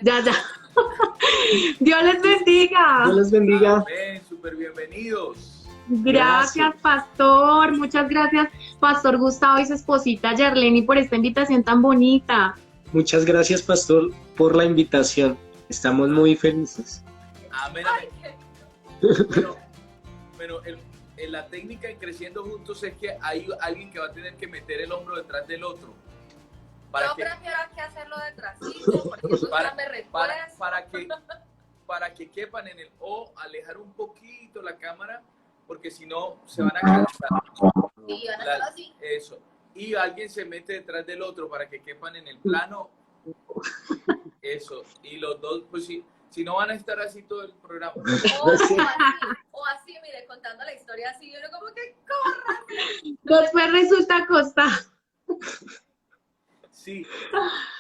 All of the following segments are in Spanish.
Ya, ya. Dios les bendiga. Dios les bendiga. Amén, súper bienvenidos. Gracias, pastor. Muchas gracias, pastor Gustavo y su esposita Yarleni, por esta invitación tan bonita. Muchas gracias, pastor, por la invitación. Estamos muy felices. Amén, amén. Pero la técnica en Creciendo Juntos es que hay alguien que va a tener que meter el hombro detrás del otro. Yo prefiero que hacerlo detrásito, porque eso ya me recuerda. Para que quepan en el o alejar un poquito la cámara, porque si no se van a cansar. Sí, van a estar así. Eso. Y alguien se mete detrás del otro para que quepan en el plano. Eso. Y los dos, pues si no van a estar así todo el programa. O así, mire, contando la historia así, yo como que corra. Después resulta acostado. Sí,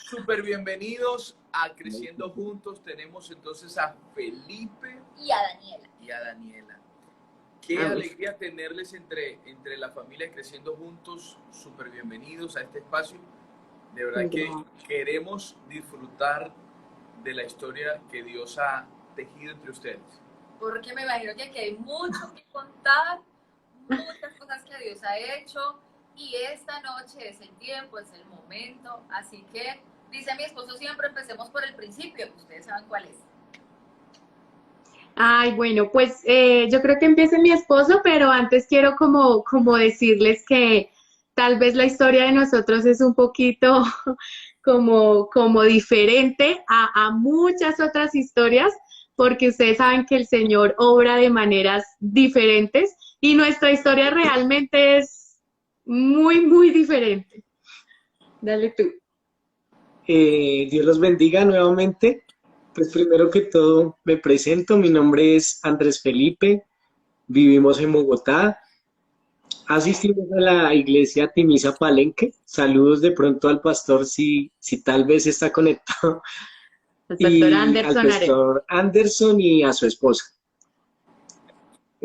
súper bienvenidos a Creciendo Juntos. Tenemos entonces a Felipe Y a Daniela. Qué alegría tenerles entre la familia Creciendo Juntos. Súper bienvenidos a este espacio. De verdad que queremos disfrutar de la historia que Dios ha tejido entre ustedes. Porque me imagino que aquí hay mucho que contar, muchas cosas que Dios ha hecho. Y esta noche es el tiempo, es el momento, así que, dice mi esposo siempre, empecemos por el principio, ustedes saben cuál es. Ay, bueno, pues yo creo que empiece mi esposo, pero antes quiero como decirles que tal vez la historia de nosotros es un poquito como diferente a muchas otras historias, porque ustedes saben que el Señor obra de maneras diferentes y nuestra historia realmente es muy, muy diferente. Dale tú. Dios los bendiga nuevamente. Pues primero que todo me presento, mi nombre es Andrés Felipe, vivimos en Bogotá, asistimos a la iglesia Timisa Palenque. Saludos de pronto al pastor si tal vez está conectado, El pastor y Anderson al pastor Anderson y a su esposa.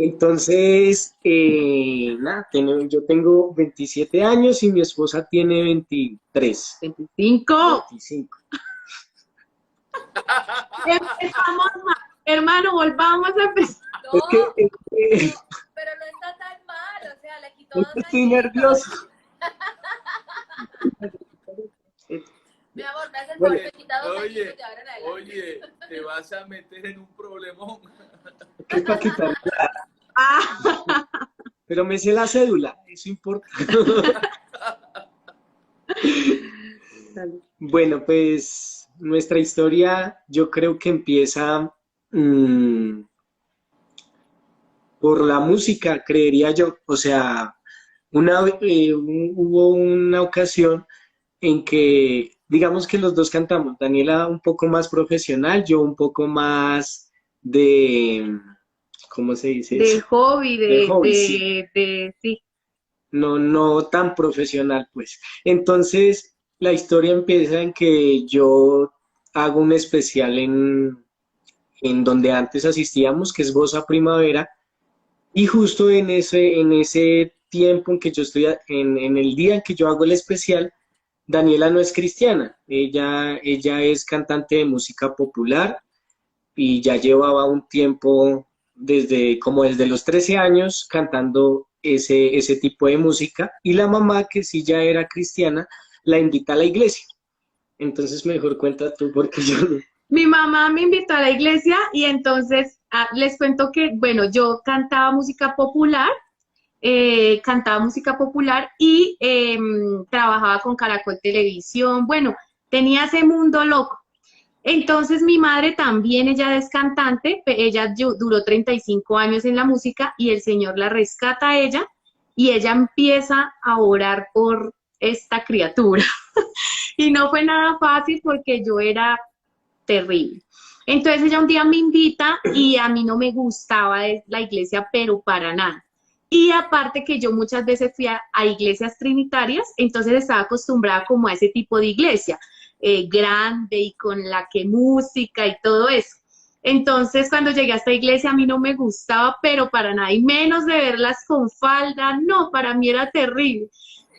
Entonces, nada, yo tengo 27 años y mi esposa tiene 23. 25. 25. Empezamos mal, hermano, volvamos a empezar. No, Es que pero no está tan mal, o sea, le quitó 2 estoy añitos. nervioso. Mi amor, me hace el favor, te quita 2 Oye, añitos de ahora en adelante. oye, te vas a meter en un problemón. ¿Qué para quitar? Ah, Pero me sé la cédula, eso importa. Bueno, pues nuestra historia yo creo que empieza por la música, creería yo. O sea, hubo una ocasión en que, digamos que los dos cantamos, Daniela un poco más profesional, yo un poco más de, ¿cómo se dice de eso? hobby, De hobby, sí. sí. No tan profesional, pues. Entonces, la historia empieza en que yo hago un especial en donde antes asistíamos, que es Bossa Primavera, y justo en ese tiempo en que yo estoy, en el día en que yo hago el especial, Daniela no es cristiana, ella es cantante de música popular y ya llevaba un tiempo desde los 13 años cantando ese tipo de música, y la mamá, que sí ya era cristiana, la invita a la iglesia. Entonces mejor cuenta tú porque yo no. Mi mamá me invitó a la iglesia y entonces les cuento que, bueno, yo cantaba música popular y trabajaba con Caracol Televisión. Bueno, tenía ese mundo loco. Entonces mi madre también, ella es cantante, ella duró 35 años en la música y el Señor la rescata a ella y ella empieza a orar por esta criatura. Y no fue nada fácil porque yo era terrible. Entonces ella un día me invita y a mí no me gustaba la iglesia, pero para nada. Y aparte que yo muchas veces fui a iglesias trinitarias, entonces estaba acostumbrada como a ese tipo de iglesia, grande y con la que música y todo eso. Entonces cuando llegué a esta iglesia a mí no me gustaba, pero para nada, y menos de verlas con falda, no, para mí era terrible.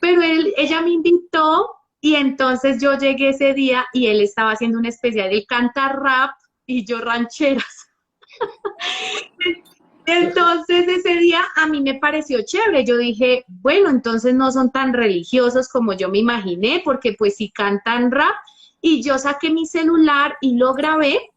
Pero ella me invitó Y entonces yo llegué ese día y él estaba haciendo un especial, él canta rap y yo rancheras. Entonces ese día a mí me pareció chévere, yo dije, bueno, entonces no son tan religiosos como yo me imaginé, porque pues si cantan rap, y yo saqué mi celular y lo grabé,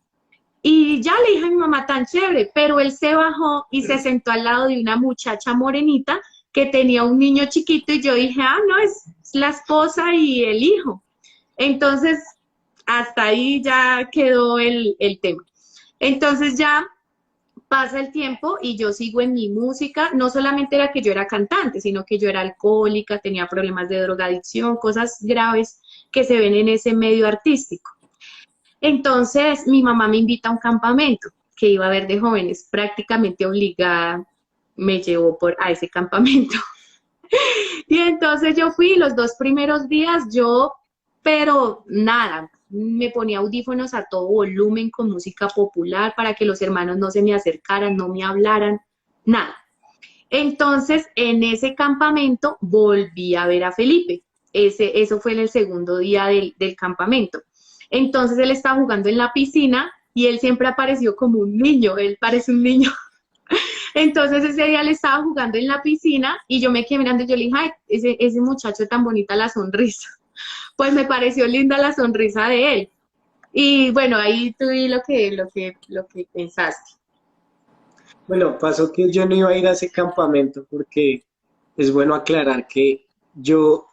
y ya le dije a mi mamá, tan chévere, pero él se bajó y se sentó al lado de una muchacha morenita que tenía un niño chiquito, y yo dije, ah, no, es la esposa y el hijo. Entonces, hasta ahí ya quedó el tema. Entonces ya pasa el tiempo y yo sigo en mi música. No solamente era que yo era cantante, sino que yo era alcohólica, tenía problemas de drogadicción, cosas graves que se ven en ese medio artístico. Entonces mi mamá me invita a un campamento que iba a haber de jóvenes, prácticamente obligada me llevó a ese campamento. Y entonces yo fui los 2 primeros días, pero nada, me ponía audífonos a todo volumen con música popular para que los hermanos no se me acercaran, no me hablaran, nada. Entonces, en ese campamento volví a ver a Felipe. Eso fue en el segundo día del campamento. Entonces, él estaba jugando en la piscina y él siempre apareció como un niño, él parece un niño. Entonces, ese día él estaba jugando en la piscina y yo me quedé mirando y yo le dije, ay, ese muchacho tan bonita la sonrisa. Pues me pareció linda la sonrisa de él. Y bueno, ahí tú di lo que pensaste. Bueno, pasó que yo no iba a ir a ese campamento porque es bueno aclarar que yo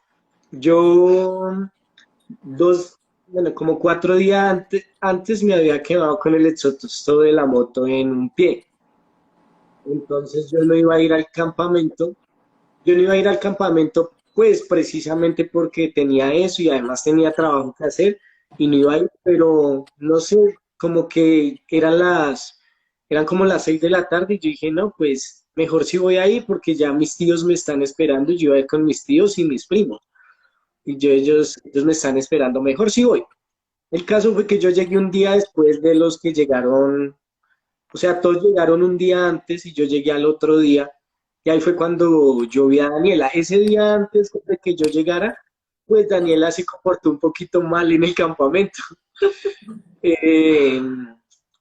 como 4 días antes me había quedado con el exotosto de la moto en un pie. Entonces yo no iba a ir al campamento. Yo no iba a ir al campamento pues precisamente porque tenía eso y además tenía trabajo que hacer y no iba a ir, pero no sé, como que eran como las 6 de la tarde y yo dije, no, pues mejor si voy a ir porque ya mis tíos me están esperando y yo iba a ir con mis tíos y mis primos. Y ellos me están esperando, mejor si voy. El caso fue que yo llegué un día después de los que llegaron, o sea, todos llegaron un día antes y yo llegué al otro día. Y ahí fue cuando yo vi a Daniela. Ese día antes de que yo llegara, pues Daniela se comportó un poquito mal en el campamento. Eh,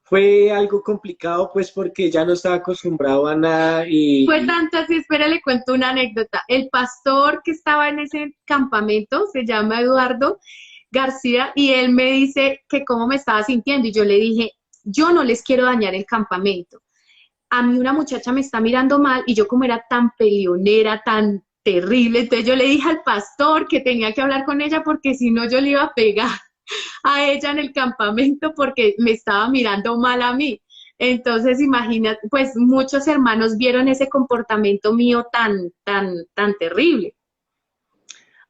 Fue algo complicado, pues, porque ya no estaba acostumbrado a nada Fue y tanto así, espera, le cuento una anécdota. El pastor que estaba en ese campamento se llama Eduardo García y él me dice que cómo me estaba sintiendo y yo le dije, yo no les quiero dañar el campamento. A mí una muchacha me está mirando mal y yo como era tan peleonera, tan terrible, entonces yo le dije al pastor que tenía que hablar con ella porque si no yo le iba a pegar a ella en el campamento porque me estaba mirando mal a mí. Entonces, imagínate, pues muchos hermanos vieron ese comportamiento mío tan terrible.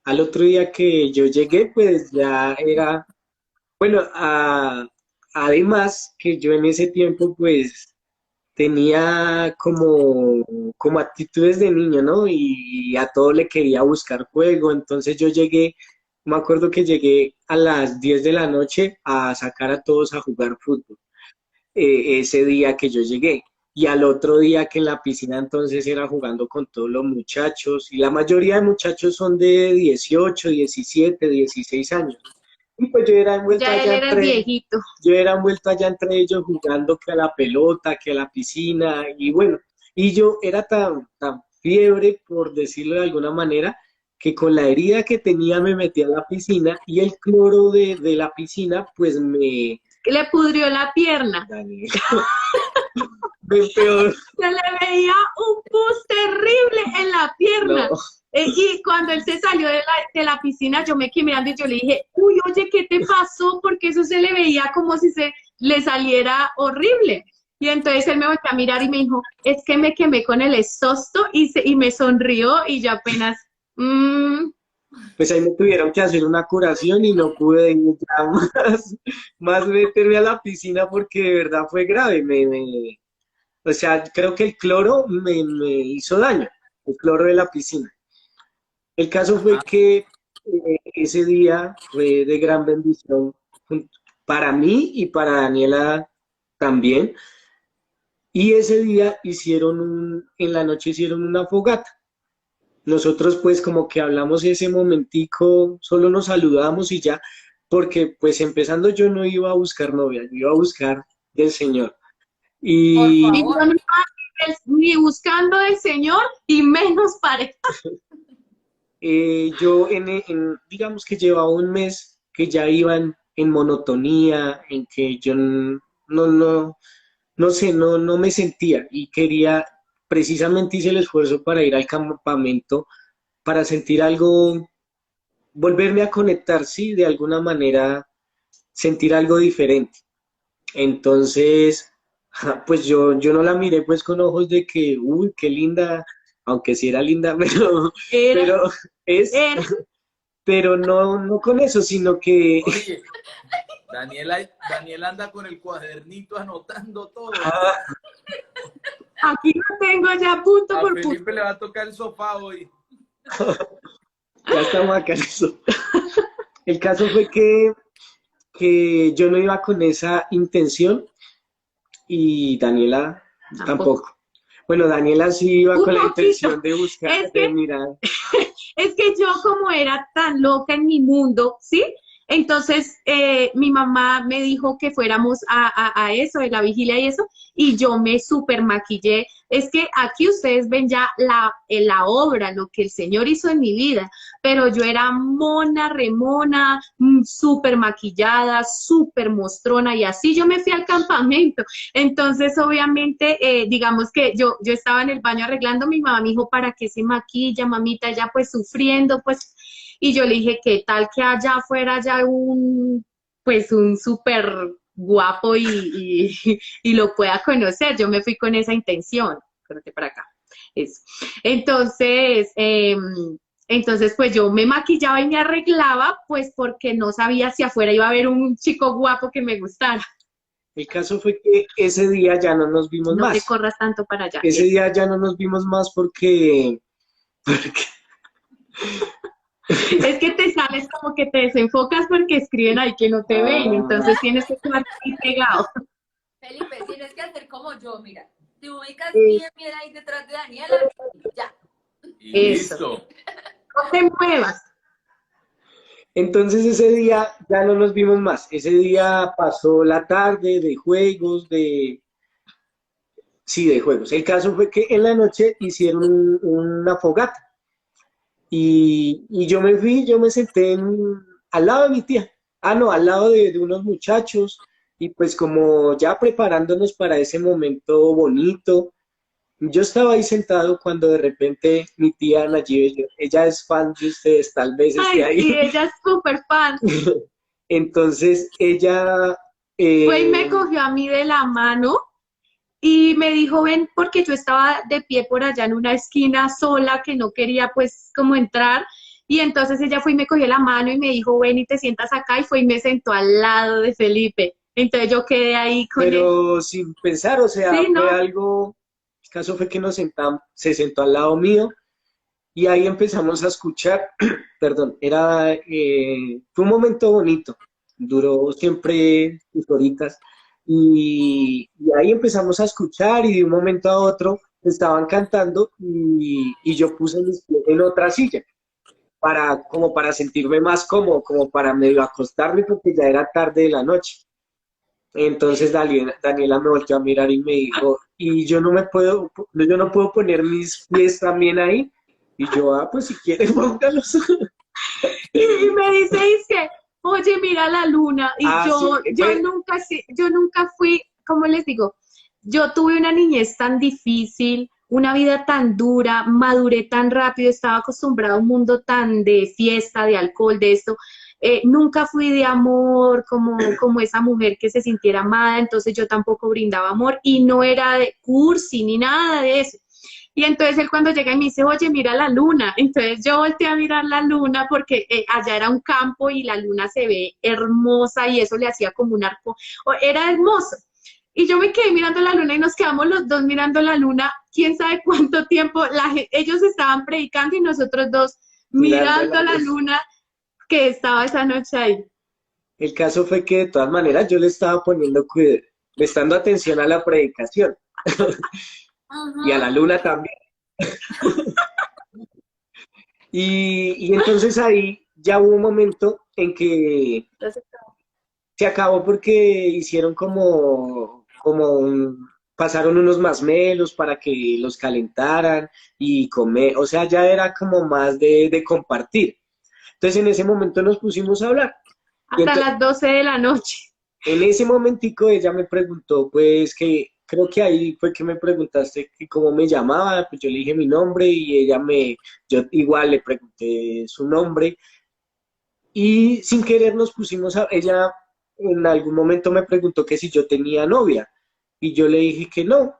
al otro día que yo llegué, pues ya era, bueno, además que yo en ese tiempo, pues tenía como actitudes de niño, ¿no? Y a todo le quería buscar juego. Entonces yo llegué, me acuerdo que llegué a las 10 de la noche a sacar a todos a jugar fútbol, ese día que yo llegué. Y al otro día que en la piscina entonces era jugando con todos los muchachos, y la mayoría de muchachos son de 18, 17, 16 años. Y pues Ya él era el viejito. yo era envuelto allá entre ellos jugando que a la pelota, que a la piscina, y bueno, y yo era tan fiebre, por decirlo de alguna manera, que con la herida que tenía me metí a la piscina y el cloro de la piscina, pues Que le pudrió la pierna. Daniel, me peor. Se le veía un pus terrible en la pierna. No. Y cuando él se salió de la piscina, yo me quedé mirando y yo le dije, uy, oye, ¿qué te pasó? Porque eso se le veía como si se le saliera horrible. Y entonces él me volvió a mirar y me dijo, es que me quemé con el exhausto y me sonrió y yo apenas, Pues ahí me tuvieron que hacer una curación y no pude ir ya más meterme a la piscina porque de verdad fue grave. O sea, creo que el cloro me hizo daño, el cloro de la piscina. El caso fue que ese día fue de gran bendición para mí y para Daniela también. Y ese día en la noche hicieron una fogata. nosotros pues como que hablamos ese momentico, solo nos saludamos y ya, porque pues empezando yo no iba a buscar novia, yo iba a buscar del Señor. Por Y Y yo favor. no iba ni buscando del Señor y menos pareja. yo digamos que llevaba un mes que ya iban en monotonía, en que yo no sé, no me sentía y quería, precisamente hice el esfuerzo para ir al campamento, para sentir algo, volverme a conectar, sí, de alguna manera, sentir algo diferente. Entonces, pues yo no la miré pues con ojos de que, uy, qué linda, aunque sí era linda, Era, pero es, era. pero no con eso, sino que Oye, Daniela anda con el cuadernito anotando todo. Aquí lo tengo ya punto A por punto. Felipe le va a tocar el sofá hoy. ya estamos acá en eso. El caso fue que yo no iba con esa intención y Daniela tampoco. Bueno, Daniela sí iba Un con la poquito. intención de buscar, Es que- de mirar. Es que yo como era tan loca en mi mundo, ¿sí? Entonces mi mamá me dijo que fuéramos a eso, de la vigilia y eso, y yo me super maquillé. Es que aquí ustedes ven ya la obra, lo que el Señor hizo en mi vida, pero yo era mona, remona, súper maquillada, súper mostrona, y así yo me fui al campamento. Entonces, obviamente, digamos que yo estaba en el baño arreglando, mi mamá me dijo, ¿para qué se maquilla, mamita? Ya pues sufriendo, pues, y yo le dije, ¿qué tal que allá afuera ya pues un súper guapo y lo pueda conocer? Yo me fui con esa intención. Espérate para acá. Eso. Entonces, entonces, pues yo me maquillaba y me arreglaba, pues porque no sabía si afuera iba a haber un chico guapo que me gustara. El caso fue que ese día ya no nos vimos No te más. corras tanto para allá. Ese día ya no nos vimos más porque Es que te sales como que te desenfocas porque escriben ahí que no te ven, entonces tienes que estar ahí pegado. Felipe, tienes que hacer como yo, mira. Te ubicas Sí. bien ahí detrás de Daniela y ya. Y Eso. listo. No te muevas. entonces ese día ya no nos vimos más. Ese día pasó la tarde de juegos, sí, de juegos. El caso fue que en la noche hicieron una fogata y yo me fui, yo me senté al lado de mi tía. Ah, no, al lado de unos muchachos y pues como ya preparándonos para ese momento bonito. Yo estaba ahí sentado cuando de repente mi tía Nayibe, ella es fan de ustedes, tal vez esté Ay, sí, ahí. ella es súper fan. Entonces ella, Fue y me cogió a mí de la mano y me dijo, ven, porque yo estaba de pie por allá en una esquina sola que no quería pues como entrar. Y entonces ella fue y me cogió la mano y me dijo, ven y te sientas acá y fue y me sentó al lado de Felipe. Entonces yo quedé ahí con él. pero sin pensar, o sea, Sí, no. fue algo, el caso fue que se sentó al lado mío y ahí empezamos a escuchar, perdón, fue un momento bonito, duró siempre sus horitas y ahí empezamos a escuchar y de un momento a otro estaban cantando y yo puse mis pies en otra silla como para sentirme más cómodo, como para medio acostarme porque ya era tarde de la noche. Entonces Daniela me volteó a mirar y me dijo, y yo no puedo poner mis pies también ahí. Y yo, pues si quieres, póngalos. Y me dice, oye, mira la luna. Y Sí, yo nunca fui, ¿cómo les digo? Yo tuve una niñez tan difícil, una vida tan dura, maduré tan rápido, estaba acostumbrada a un mundo tan de fiesta, de alcohol, de esto. Nunca fui de amor como esa mujer que se sintiera amada, entonces yo tampoco brindaba amor y no era de cursi ni nada de eso. Y entonces él cuando llega y me dice, oye, mira la luna. Entonces yo volteé a mirar la luna porque allá era un campo y la luna se ve hermosa y eso le hacía como un arco. Era hermoso. Y yo me quedé mirando la luna y nos quedamos los dos mirando la luna. Quién sabe cuánto tiempo ellos estaban predicando y nosotros dos mirando la luna que estaba esa noche ahí. El caso fue que de todas maneras yo le estaba prestando atención a la predicación y a la luna también. Y entonces ahí ya hubo un momento en que se acabó porque hicieron pasaron unos masmelos para que los calentaran y comer, o sea, ya era como más de compartir. Entonces en ese momento nos pusimos a hablar. Y Hasta las 12 de la noche. en ese momentico ella me preguntó, pues que creo que ahí fue que me preguntaste que cómo me llamaba, pues yo le dije mi nombre y yo igual le pregunté su nombre y sin querer nos pusimos ella en algún momento me preguntó que si yo tenía novia y yo le dije que no,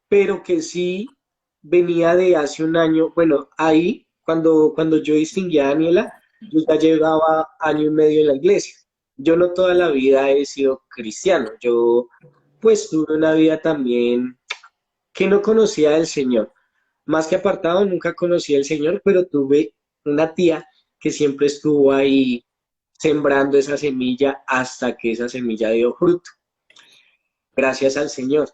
pero que sí venía de hace un año, bueno, ahí cuando yo distinguí a Daniela, yo ya llevaba año y medio en la iglesia. Yo no toda la vida he sido cristiano, yo pues tuve una vida también que no conocía del Señor. Más que apartado, nunca conocí al Señor, pero tuve una tía que siempre estuvo ahí sembrando esa semilla hasta que esa semilla dio fruto. Gracias al Señor.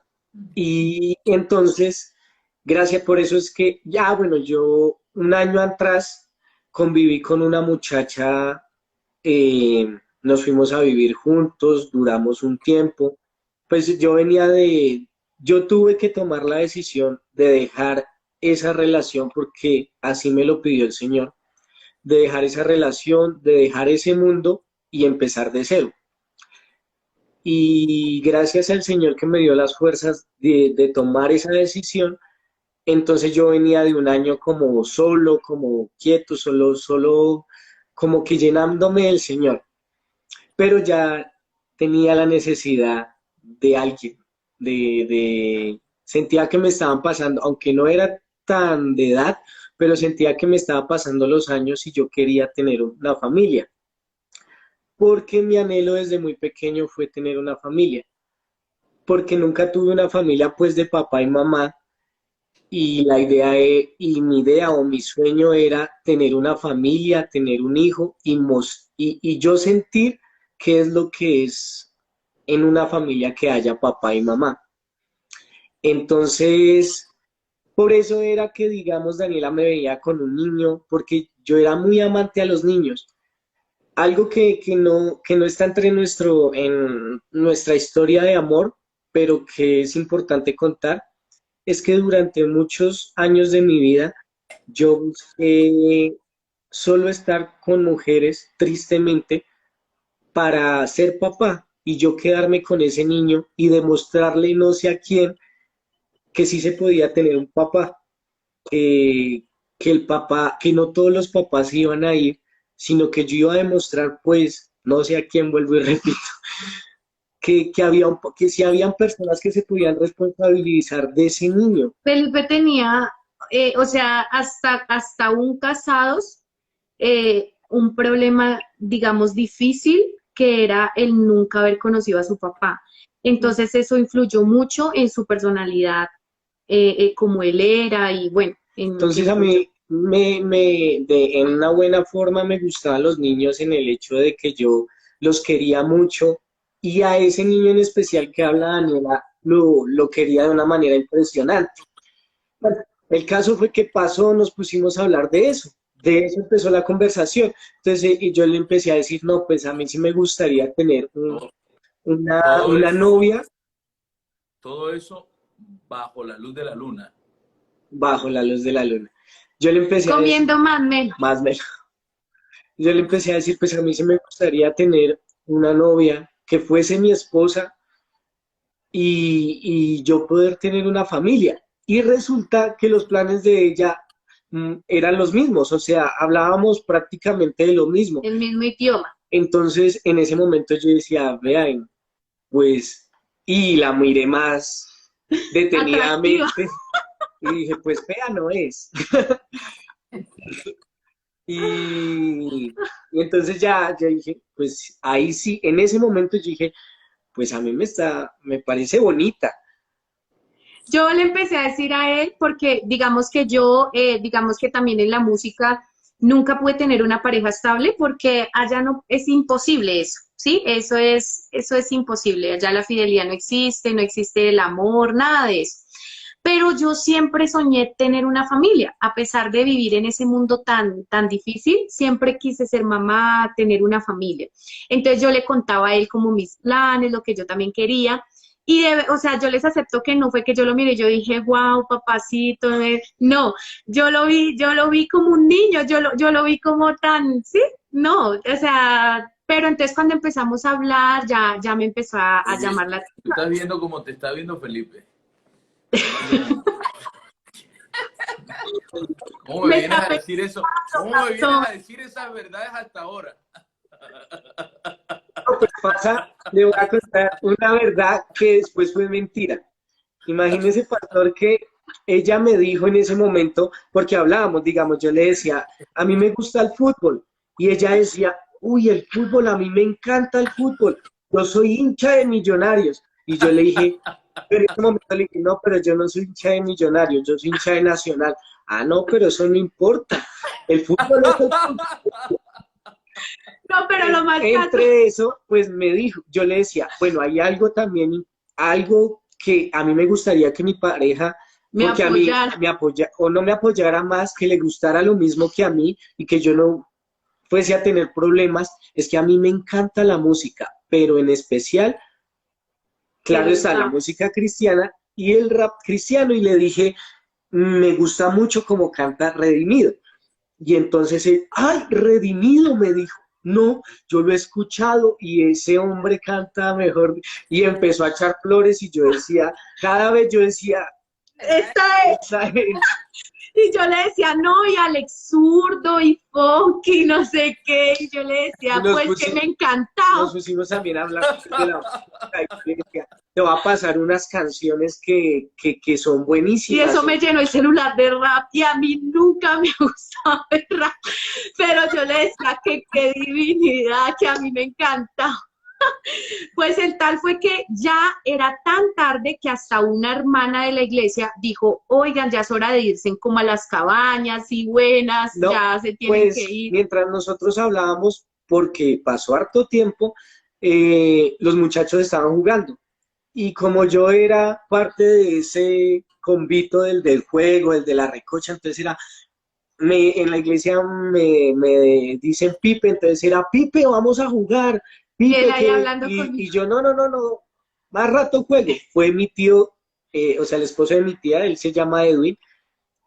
Y entonces, gracias por eso es que ya, bueno, yo un año atrás conviví con una muchacha, nos fuimos a vivir juntos, duramos un tiempo. Pues yo tuve que tomar la decisión de dejar esa relación porque así me lo pidió el Señor, de dejar esa relación, de dejar ese mundo y empezar de cero. Y gracias al Señor que me dio las fuerzas de tomar esa decisión, entonces yo venía de un año como solo, como quieto, solo, como que llenándome del Señor, pero ya tenía la necesidad de alguien, sentía que me estaban pasando, aunque no era tan de edad, pero sentía que me estaba pasando los años y yo quería tener una familia, porque mi anhelo desde muy pequeño fue tener una familia, porque nunca tuve una familia pues de papá y mamá, y y mi idea o mi sueño era tener una familia, tener un hijo y yo sentir qué es lo que es en una familia que haya papá y mamá. Entonces, por eso era que, digamos, Daniela me veía con un niño, porque yo era muy amante a los niños. Algo que no está en nuestra historia de amor, pero que es importante contar, es que durante muchos años de mi vida yo busqué solo estar con mujeres, tristemente, para ser papá y yo quedarme con ese niño y demostrarle no sé a quién que sí se podía tener un papá, que, que el papá, que no todos los papás iban a ir, sino que yo iba a demostrar, pues, no sé a quién, vuelvo y repito, que si habían personas que se podían responsabilizar de ese niño. Felipe tenía, o sea, hasta aún casados, un problema, digamos, difícil, que era el nunca haber conocido a su papá. Entonces eso influyó mucho en su personalidad, como él era y bueno. Entonces a mí en una buena forma me gustaban los niños en el hecho de que yo los quería mucho y a ese niño en especial que habla Daniela lo quería de una manera impresionante. Bueno, el caso fue que pasó, nos pusimos a hablar de eso empezó la conversación. Entonces y yo le empecé a decir, no, pues a mí sí me gustaría tener una novia. Todo eso bajo la luz de la luna. Bajo la luz de la luna. Yo le empecé comiendo a decir, más menos. más menos. Yo le empecé a decir, pues a mí sí me gustaría tener una novia que fuese mi esposa y yo poder tener una familia. Y resulta que los planes de ella eran los mismos, o sea, hablábamos prácticamente de lo mismo. El mismo idioma. Entonces, en ese momento yo decía, vean, pues, y la miré más detenidamente. Y dije, pues fea no es. y entonces ya dije, pues ahí sí, en ese momento yo dije, pues a mí me parece bonita. Yo le empecé a decir a él porque digamos que yo, digamos que también en la música nunca pude tener una pareja estable porque allá no, es imposible eso, ¿sí? Eso es imposible. Allá la fidelidad no existe el amor, nada de eso. pero yo siempre soñé tener una familia, a pesar de vivir en ese mundo tan difícil, siempre quise ser mamá, tener una familia. Entonces yo le contaba a él como mis planes, lo que yo también quería, o sea, yo les acepto que no fue que yo lo miré, yo dije, wow, papacito, no, yo lo vi como un niño, yo lo vi como tan, sí, no, o sea, pero entonces cuando empezamos a hablar, ya me empezó a llamar la Tú estás viendo como te está viendo Felipe. ¿Cómo me vienes a decir eso? ¿Cómo me vienes a decir esas verdades hasta ahora? No, pues pasa, le voy a contar una verdad que después fue mentira. Imagínese, pastor, que ella me dijo en ese momento, porque hablábamos, digamos, yo le decía, a mí me gusta el fútbol, y ella decía, uy, el fútbol, a mí me encanta el fútbol, yo soy hincha de Millonarios, y yo le dije, pero en ese momento le dije, no, pero yo no soy hincha de Millonarios, yo soy hincha de Nacional. Ah, no, pero eso no importa, el fútbol es el fútbol. No, pero lo más Entre eso, pues me dijo, yo le decía, bueno, hay algo también, algo que a mí me gustaría que mi pareja, porque a mí me apoya, o no me apoyara más, que le gustara lo mismo que a mí y que yo no fuese a tener problemas, es que a mí me encanta la música, pero en especial, claro está, la música cristiana y el rap cristiano, y le dije, me gusta mucho cómo canta Redimido. Y entonces él, ¡ay, Redimido! Me dijo. No, yo lo he escuchado y ese hombre canta mejor. Y empezó a echar flores y yo decía, cada vez yo decía, esta es. Y yo le decía, no, y Alex Zurdo, y Funky, no sé qué. Y yo le decía, pues que me encantaba. Nos pusimos también a hablar de la música y decía, te va a pasar unas canciones que son buenísimas. Y eso me llenó el celular de rap, y a mí nunca me gustaba el rap. Pero yo le decía que qué divinidad, que a mí me encantaba. Pues el tal fue que ya era tan tarde que hasta una hermana de la iglesia dijo, oigan, ya es hora de irse como a las cabañas y buenas, no, ya se tienen pues, que ir. Mientras nosotros hablábamos, porque pasó harto tiempo, los muchachos estaban jugando. Y como yo era parte de ese convito del juego, el de la recocha, entonces era... en la iglesia me dicen Pipe, entonces era Pipe, vamos a jugar. Pipe, y él ahí hablando y yo, no, más rato juego. Fue mi tío, o sea, el esposo de mi tía, él se llama Edwin,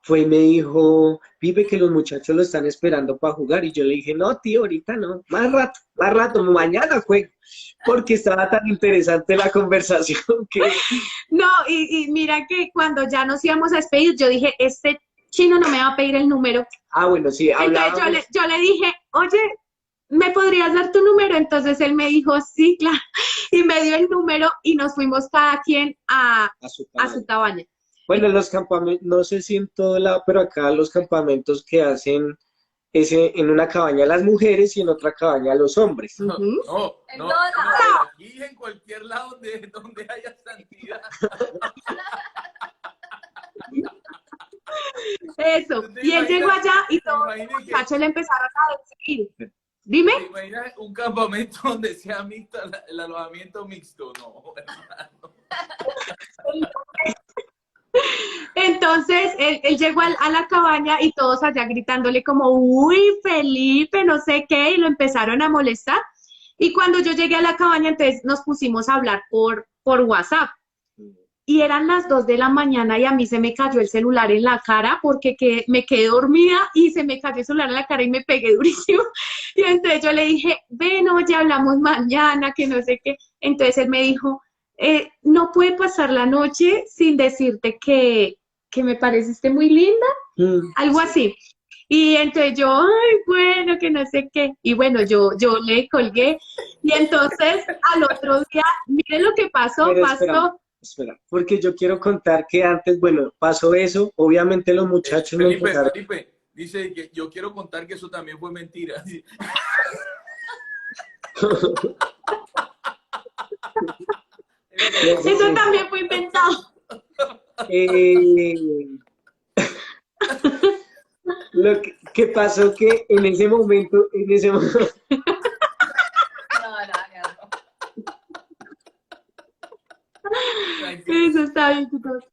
fue y me dijo, Pipe, que los muchachos lo están esperando para jugar. Y yo le dije, no, tío, ahorita no, más rato, mañana juego. Porque estaba tan interesante la conversación que... No, y mira que cuando ya nos íbamos a despedir, yo dije, este chino no me va a pedir el número. Ah, bueno, sí, hablábamos. Entonces yo le dije, oye, ¿me podrías dar tu número? Entonces él me dijo, sí, claro, y me dio el número y nos fuimos cada quien a su cabaña. Bueno, los campamentos, no sé si en todo lado, pero acá los campamentos que hacen en una cabaña las mujeres y en otra cabaña los hombres. No, aquí en cualquier lado donde haya santidad. Eso, y él llegó allá y todos los muchachos le empezaron a decir, dime. ¿Te imaginas un campamento donde sea mixto, el alojamiento mixto? No, hermano. Entonces, él llegó a la cabaña y todos allá gritándole como, uy, Felipe, no sé qué, y lo empezaron a molestar. Y cuando yo llegué a la cabaña, entonces nos pusimos a hablar por WhatsApp. Y eran las 2 de la mañana y a mí se me cayó el celular en la cara porque me quedé dormida y se me cayó el celular en la cara y me pegué durísimo. Y entonces yo le dije, ven, oye, hablamos mañana, que no sé qué. Entonces él me dijo, no puede pasar la noche sin decirte que me pareciste muy linda, algo así. Y entonces yo, ay, bueno, que no sé qué. Y bueno, yo le colgué. Y entonces al otro día, miren lo que pasó, Espera, porque yo quiero contar que antes, bueno, pasó eso, obviamente los muchachos me empezaron... Felipe, dice que yo quiero contar que eso también fue mentira. Eso también fue inventado. Lo que pasó que en ese momento... Eso está bien, chicos.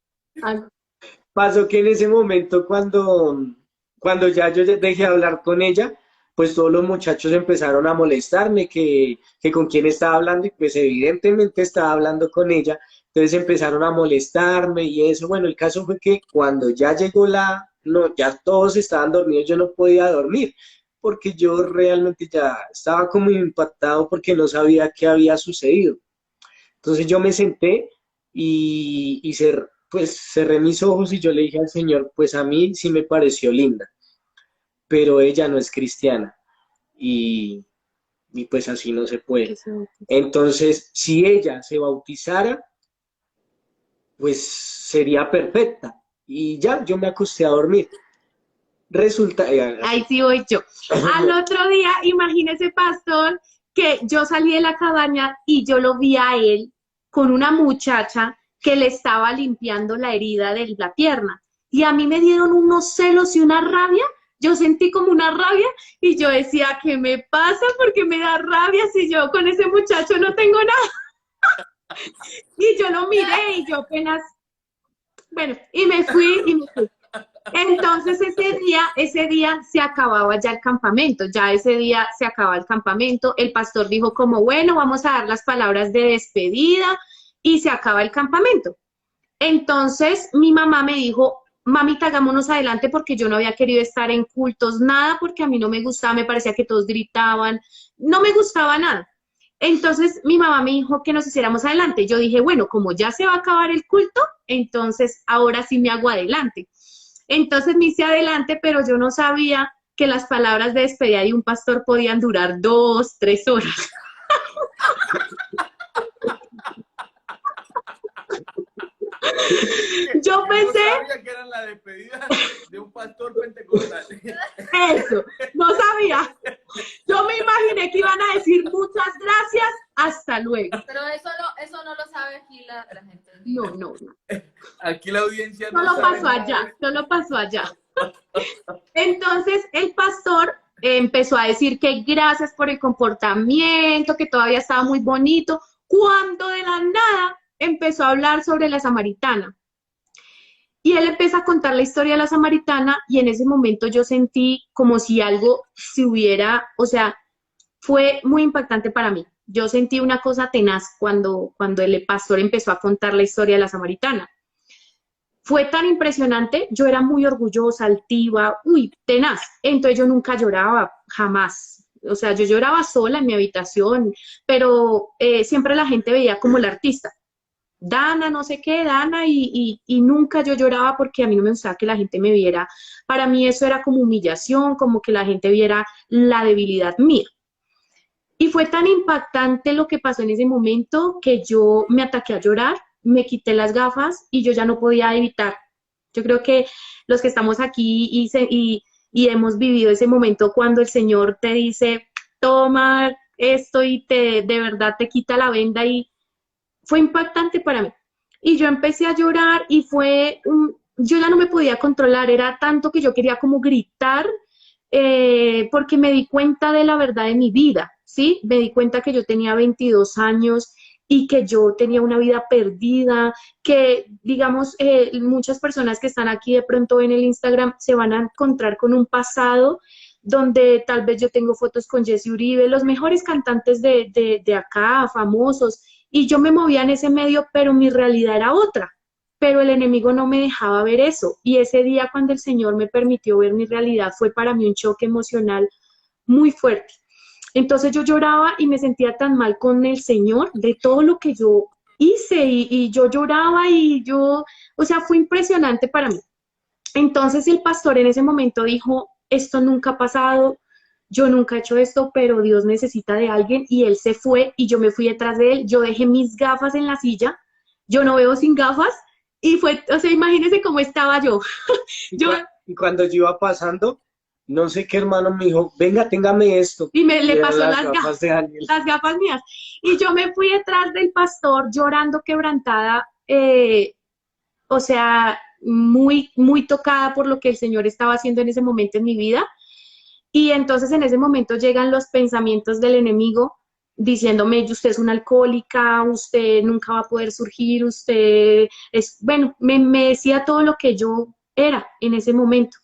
pasó que en ese momento cuando ya yo dejé de hablar con ella, pues todos los muchachos empezaron a molestarme que con quién estaba hablando y pues evidentemente estaba hablando con ella, entonces empezaron a molestarme y eso, bueno, el caso fue que cuando ya llegó no, ya todos estaban dormidos, yo no podía dormir, porque yo realmente ya estaba como impactado porque no sabía qué había sucedido. Entonces yo me senté pues cerré mis ojos y yo le dije al Señor, pues a mí sí me pareció linda, pero ella no es cristiana y, y pues así no se puede. Entonces, si ella se bautizara, pues sería perfecta. Y ya, yo me acosté a dormir. Resulta... Ahí sí voy yo. Al otro día, imagínese, pastor, que yo salí de la cabaña y yo lo vi a él con una muchacha que le estaba limpiando la herida de la pierna. Y a mí me dieron unos celos y una rabia. Yo sentí como una rabia y yo decía, ¿qué me pasa? Porque me da rabia si yo con ese muchacho no tengo nada. Y yo lo miré y yo apenas, bueno, y me fui. Entonces ese día se acababa ya el campamento, ya ese día se acababa el campamento, el pastor dijo como, bueno, vamos a dar las palabras de despedida y se acaba el campamento. Entonces mi mamá me dijo, mamita, hagámonos adelante porque yo no había querido estar en cultos, nada, porque a mí no me gustaba, me parecía que todos gritaban, no me gustaba nada. Entonces mi mamá me dijo que nos hiciéramos adelante. Yo dije, bueno, como ya se va a acabar el culto, entonces ahora sí me hago adelante. Entonces me hice adelante, pero yo no sabía que las palabras de despedida de un pastor podían durar 2, 3 horas. Yo pensé... No sabía que eran la despedida de un pastor pentecostal. Eso, no sabía. Yo me imaginé que iban a decir muchas gracias, hasta luego. Pero eso no lo sabe aquí la gente. No. Aquí la audiencia no Solo sabe pasó nada. allá, solo pasó allá. Entonces el pastor empezó a decir que gracias por el comportamiento, que todavía estaba muy bonito, cuando de la nada empezó a hablar sobre la samaritana. Y él empieza a contar la historia de la samaritana y en ese momento yo sentí como si algo se hubiera, o sea, fue muy impactante para mí. Yo sentí una cosa tenaz cuando el pastor empezó a contar la historia de la samaritana. Fue tan impresionante, yo era muy orgullosa, altiva, tenaz. Entonces yo nunca lloraba, jamás. O sea, yo lloraba sola en mi habitación, pero siempre la gente veía como la artista. Dana, no sé qué, Dana, y nunca yo lloraba porque a mí no me gustaba que la gente me viera. Para mí eso era como humillación, como que la gente viera la debilidad mía. Y fue tan impactante lo que pasó en ese momento que yo me ataqué a llorar, me quité las gafas y yo ya no podía evitar. Yo creo que los que estamos aquí y hemos vivido ese momento cuando el Señor te dice, toma esto y de verdad te quita la venda y fue impactante para mí. Y yo empecé a llorar y yo ya no me podía controlar, era tanto que yo quería como gritar porque me di cuenta de la verdad de mi vida, ¿sí? Me di cuenta que yo tenía 22 años y que yo tenía una vida perdida, que digamos, muchas personas que están aquí de pronto en el Instagram se van a encontrar con un pasado donde tal vez yo tengo fotos con Jesse Uribe, los mejores cantantes de acá, famosos, y yo me movía en ese medio, pero mi realidad era otra. Pero el enemigo no me dejaba ver eso. Y ese día cuando el Señor me permitió ver mi realidad fue para mí un choque emocional muy fuerte. Entonces yo lloraba y me sentía tan mal con el Señor de todo lo que yo hice y yo lloraba o sea, fue impresionante para mí. Entonces el pastor en ese momento dijo, esto nunca ha pasado, yo nunca he hecho esto, pero Dios necesita de alguien y él se fue y yo me fui detrás de él, yo dejé mis gafas en la silla, yo no veo sin gafas y o sea, imagínense cómo estaba yo. Y cuando yo iba pasando, no sé qué hermano me dijo, venga, téngame esto. Y le pasó las gafas de Daniel. Las gafas mías. Y yo me fui detrás del pastor llorando quebrantada, o sea, muy, muy tocada por lo que el Señor estaba haciendo en ese momento en mi vida. Y entonces en ese momento llegan los pensamientos del enemigo diciéndome, usted es una alcohólica, usted nunca va a poder surgir, usted es, bueno, me decía todo lo que yo era en ese momento.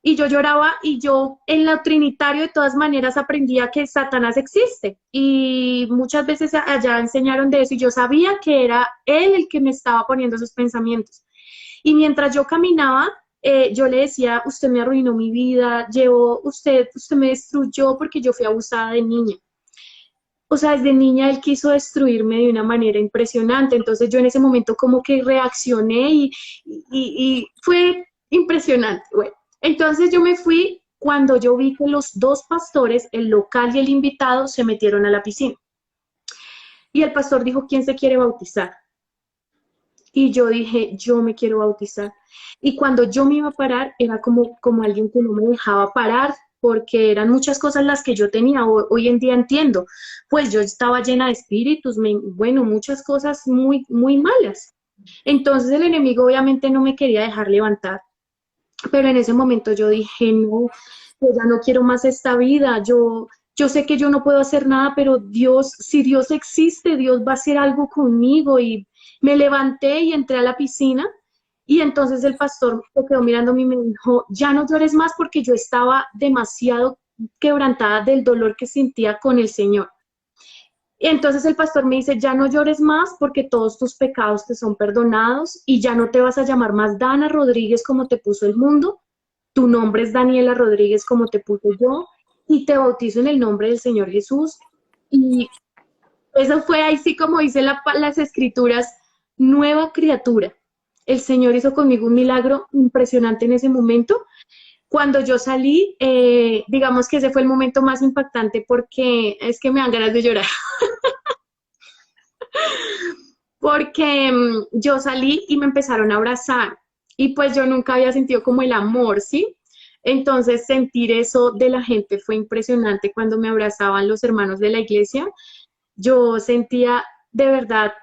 Y yo lloraba y yo en lo trinitario de todas maneras aprendía que Satanás existe. Y muchas veces allá enseñaron de eso y yo sabía que era él el que me estaba poniendo esos pensamientos. Y mientras yo caminaba, yo le decía, usted me arruinó mi vida, usted me destruyó porque yo fui abusada de niña. O sea, desde niña él quiso destruirme de una manera impresionante. Entonces yo en ese momento como que reaccioné y fue impresionante. Bueno, entonces yo me fui cuando yo vi que los dos pastores, el local y el invitado, se metieron a la piscina. Y el pastor dijo, ¿quién se quiere bautizar? Y yo dije, yo me quiero bautizar. Y cuando yo me iba a parar, era como alguien que no me dejaba parar, porque eran muchas cosas las que yo tenía. Hoy en día entiendo, pues yo estaba llena de espíritus, bueno, muchas cosas muy, muy malas. Entonces el enemigo obviamente no me quería dejar levantar. Pero en ese momento yo dije, no, yo ya no quiero más esta vida, yo sé que yo no puedo hacer nada, pero Dios, si Dios existe, Dios va a hacer algo conmigo. Y me levanté y entré a la piscina y entonces el pastor se quedó mirándome y me dijo, ya no llores más, porque yo estaba demasiado quebrantada del dolor que sentía con el Señor. Y entonces el pastor me dice, ya no llores más porque todos tus pecados te son perdonados y ya no te vas a llamar más Dana Rodríguez como te puso el mundo, tu nombre es Daniela Rodríguez como te puse yo y te bautizo en el nombre del Señor Jesús. Y eso fue ahí sí como dice las escrituras, nueva criatura. El Señor hizo conmigo un milagro impresionante en ese momento. Cuando yo salí, digamos que ese fue el momento más impactante porque es que me dan ganas de llorar. Porque yo salí y me empezaron a abrazar y pues yo nunca había sentido como el amor, ¿sí? Entonces sentir eso de la gente fue impresionante cuando me abrazaban los hermanos de la iglesia. Yo sentía de verdad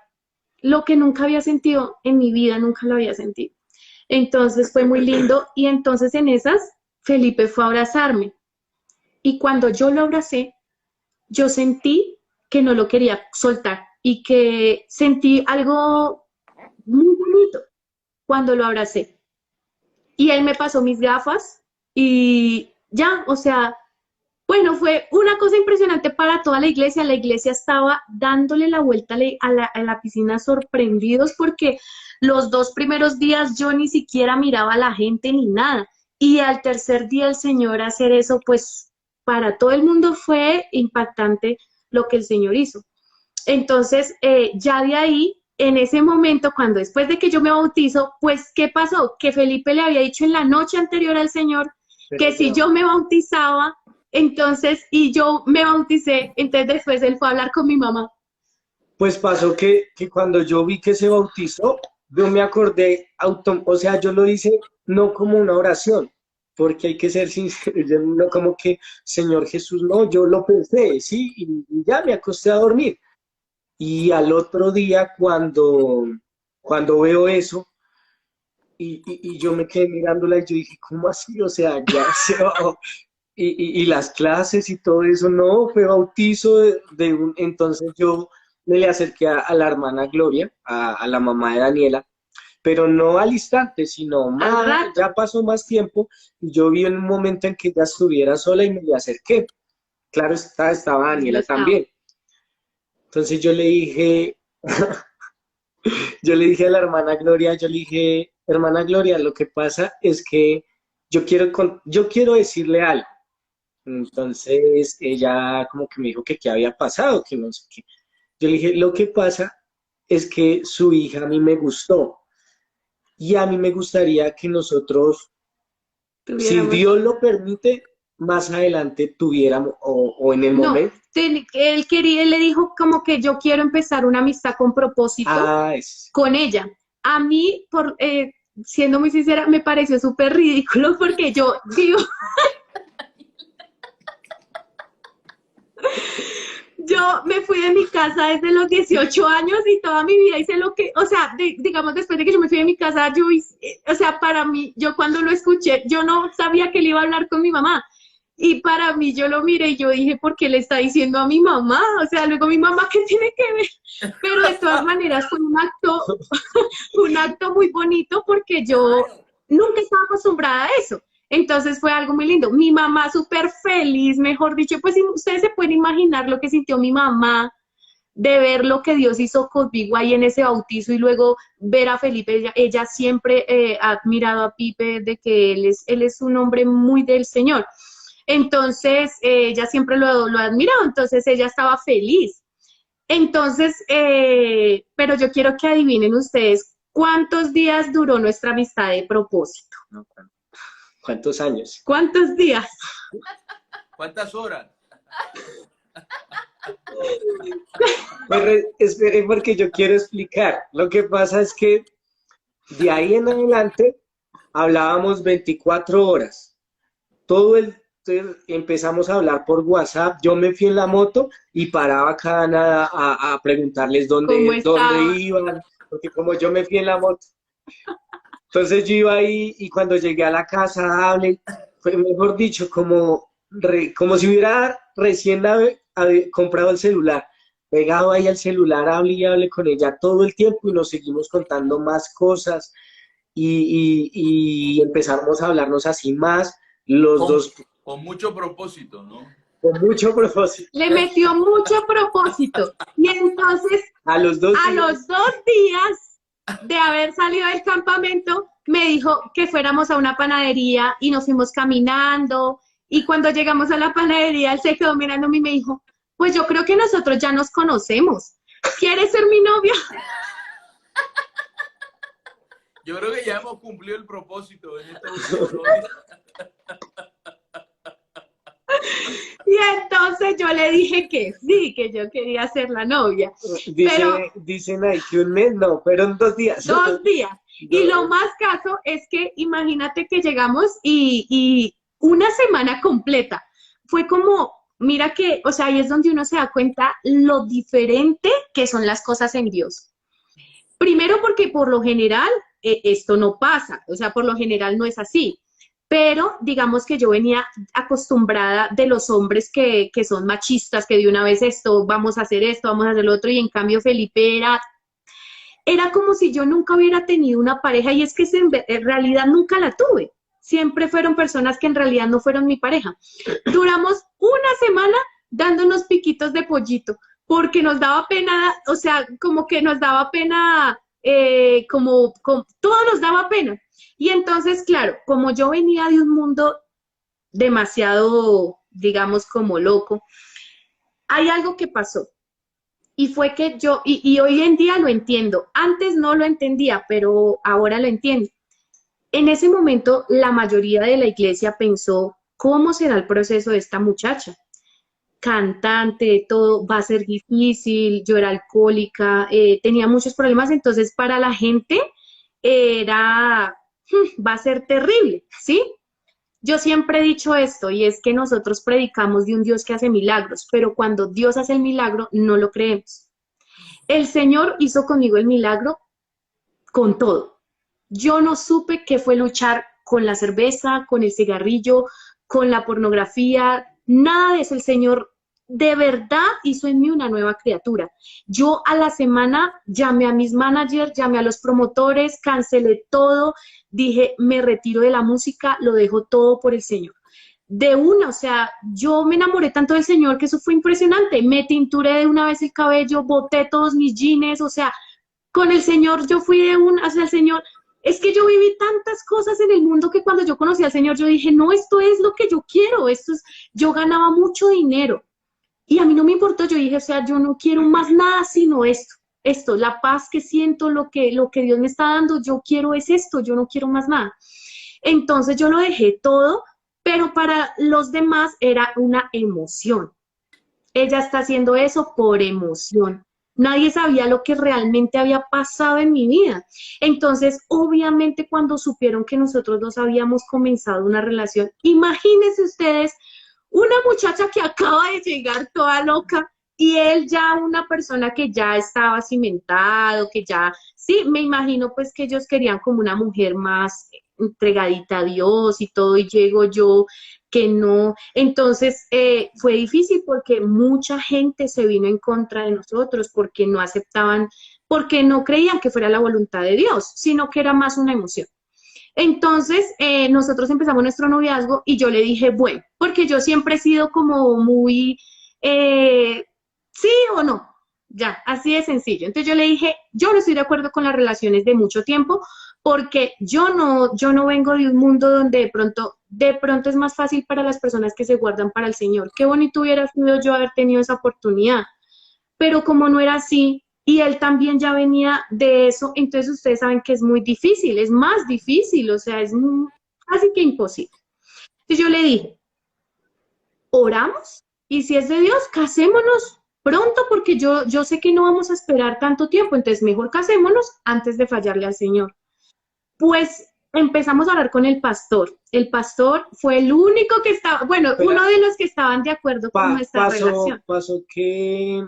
lo que nunca había sentido en mi vida, nunca lo había sentido. Entonces fue muy lindo y entonces en esas Felipe fue a abrazarme y cuando yo lo abracé, yo sentí que no lo quería soltar y que sentí algo muy bonito cuando lo abracé. Y él me pasó mis gafas y ya, o sea, bueno, fue una cosa impresionante para toda la iglesia estaba dándole la vuelta a la piscina sorprendidos porque los 2 primeros días yo ni siquiera miraba a la gente ni nada. Y al tercer día el Señor hacer eso, pues para todo el mundo fue impactante lo que el Señor hizo. Entonces, ya de ahí, en ese momento, cuando después de que yo me bautizo, pues, ¿qué pasó? Que Felipe le había dicho en la noche anterior al Señor que si yo me bautizaba, entonces, y yo me bauticé, entonces después él fue a hablar con mi mamá. Pues pasó que cuando yo vi que se bautizó, yo me acordé, o sea, yo lo hice no como una oración, porque hay que ser sincero, yo no como que, Señor Jesús, no, yo lo pensé, sí, y ya me acosté a dormir. Y al otro día, cuando veo eso, y yo me quedé mirándola y yo dije, ¿cómo así? O sea, ya se va. Y las clases y todo eso, no, fue bautizo entonces yo me le acerqué a la hermana Gloria, a la mamá de Daniela, pero no al instante, sino ya pasó más tiempo y yo vi en un momento en que ella estuviera sola y me le acerqué. Claro, estaba Daniela también. Entonces yo le dije, a la hermana Gloria, hermana Gloria, lo que pasa es que yo quiero decirle algo. Entonces ella como que me dijo que qué había pasado, que no sé qué. Yo le dije, lo que pasa es que su hija a mí me gustó y a mí me gustaría que nosotros, si Dios lo permite, más adelante tuviéramos o en el momento. Él le dijo como que yo quiero empezar una amistad con propósito con ella. A mí, siendo muy sincera, me pareció súper ridículo porque yo digo... Yo me fui de mi casa desde los 18 años y toda mi vida hice lo que, o sea, digamos, después de que yo me fui de mi casa, o sea, para mí, yo cuando lo escuché, yo no sabía que le iba a hablar con mi mamá. Y para mí yo lo miré y yo dije, ¿por qué le está diciendo a mi mamá? O sea, luego mi mamá, ¿qué tiene que ver? Pero de todas maneras fue un acto muy bonito porque yo Claro. nunca estaba acostumbrada a eso. Entonces fue algo muy lindo. Mi mamá súper feliz, mejor dicho, pues ustedes se pueden imaginar lo que sintió mi mamá de ver lo que Dios hizo conmigo ahí en ese bautizo y luego ver a Felipe. Ella siempre ha admirado a Pipe de que él es un hombre muy del Señor. Entonces, ella siempre lo ha admirado, entonces ella estaba feliz. Entonces, pero yo quiero que adivinen ustedes cuántos días duró nuestra amistad de propósito. No, ¿cuántos años? ¿Cuántos días? ¿Cuántas horas? Pues espere porque yo quiero explicar. Lo que pasa es que de ahí en adelante hablábamos 24 horas. Empezamos a hablar por WhatsApp. Yo me fui en la moto y paraba cada nada a preguntarles dónde iban, porque como yo me fui en la moto. Entonces yo iba ahí y cuando llegué a la casa fue mejor dicho, como si hubiera recién comprado el celular, pegado ahí al celular, hablé y hablé con ella todo el tiempo y nos seguimos contando más cosas y empezamos a hablarnos así más, los dos Con mucho propósito, ¿no? con mucho propósito. Le metió mucho propósito. Y entonces, A los 2 días, los 2 días de haber salido del campamento, me dijo que fuéramos a una panadería y nos fuimos caminando. Y cuando llegamos a la panadería, él se quedó mirando a mí y me dijo, pues yo creo que nosotros ya nos conocemos. ¿Quieres ser mi novia? Yo creo que ya hemos cumplido el propósito en estos últimos días. Y entonces yo le dije que sí, que yo quería ser la novia. dicen ahí que un mes, no, fueron 2 días. 2 días. Y lo más caso es que imagínate que llegamos y una semana completa. Fue como, mira que, o sea, ahí es donde uno se da cuenta lo diferente que son las cosas en Dios. Primero porque por lo general esto no pasa, o sea, por lo general no es así. Pero digamos que yo venía acostumbrada de los hombres que son machistas, que de una vez esto, vamos a hacer esto, vamos a hacer lo otro, y en cambio Felipe era como si yo nunca hubiera tenido una pareja, y es que en realidad nunca la tuve. Siempre fueron personas que en realidad no fueron mi pareja. Duramos una semana dándonos piquitos de pollito, porque nos daba pena, o sea, como que nos daba pena, todo nos daba pena. Y entonces, claro, como yo venía de un mundo demasiado, digamos, como loco, hay algo que pasó. Y fue que y hoy en día lo entiendo. Antes no lo entendía, pero ahora lo entiendo. En ese momento, la mayoría de la iglesia pensó, ¿cómo será el proceso de esta muchacha? Cantante, todo va a ser difícil, yo era alcohólica, tenía muchos problemas, entonces para la gente va a ser terrible, ¿sí? Yo siempre he dicho esto, y es que nosotros predicamos de un Dios que hace milagros, pero cuando Dios hace el milagro, no lo creemos. El Señor hizo conmigo el milagro con todo. Yo no supe qué fue luchar con la cerveza, con el cigarrillo, con la pornografía, nada de eso. El Señor de verdad hizo en mí una nueva criatura. Yo a la semana llamé a mis managers, llamé a los promotores, cancelé todo, dije, me retiro de la música, lo dejo todo por el Señor. De una, o sea, yo me enamoré tanto del Señor que eso fue impresionante. Me tinturé de una vez el cabello, boté todos mis jeans, o sea, con el Señor yo fui hacia el Señor. Es que yo viví tantas cosas en el mundo que cuando yo conocí al Señor yo dije, no, esto es lo que yo quiero, yo ganaba mucho dinero. Y a mí no me importó, yo dije, o sea, yo no quiero más nada sino esto, la paz que siento, lo que Dios me está dando, yo quiero es esto, yo no quiero más nada. Entonces yo lo dejé todo, pero para los demás era una emoción. Ella está haciendo eso por emoción. Nadie sabía lo que realmente había pasado en mi vida. Entonces, obviamente, cuando supieron que nosotros dos habíamos comenzado una relación, imagínense ustedes, una muchacha que acaba de llegar toda loca y él ya una persona que ya estaba cimentado, que ya, sí, me imagino pues que ellos querían como una mujer más entregadita a Dios y todo, y llego yo que no. Entonces fue difícil porque mucha gente se vino en contra de nosotros porque no aceptaban, porque no creían que fuera la voluntad de Dios, sino que era más una emoción. Entonces, nosotros empezamos nuestro noviazgo y yo le dije, bueno, porque yo siempre he sido como muy, sí o no, ya, así de sencillo. Entonces yo le dije, yo no estoy de acuerdo con las relaciones de mucho tiempo porque yo no vengo de un mundo donde de pronto es más fácil para las personas que se guardan para el Señor. Qué bonito hubiera sido yo haber tenido esa oportunidad, pero como no era así, y él también ya venía de eso, entonces ustedes saben que es muy difícil, es más difícil, o sea, casi que imposible. Entonces yo le dije, oramos, y si es de Dios, casémonos pronto, porque yo sé que no vamos a esperar tanto tiempo, entonces mejor casémonos antes de fallarle al Señor. Pues empezamos a hablar con el pastor. El pastor fue el único que estaba, bueno, Pero, uno de los que estaban de acuerdo con nuestra relación. pasó que,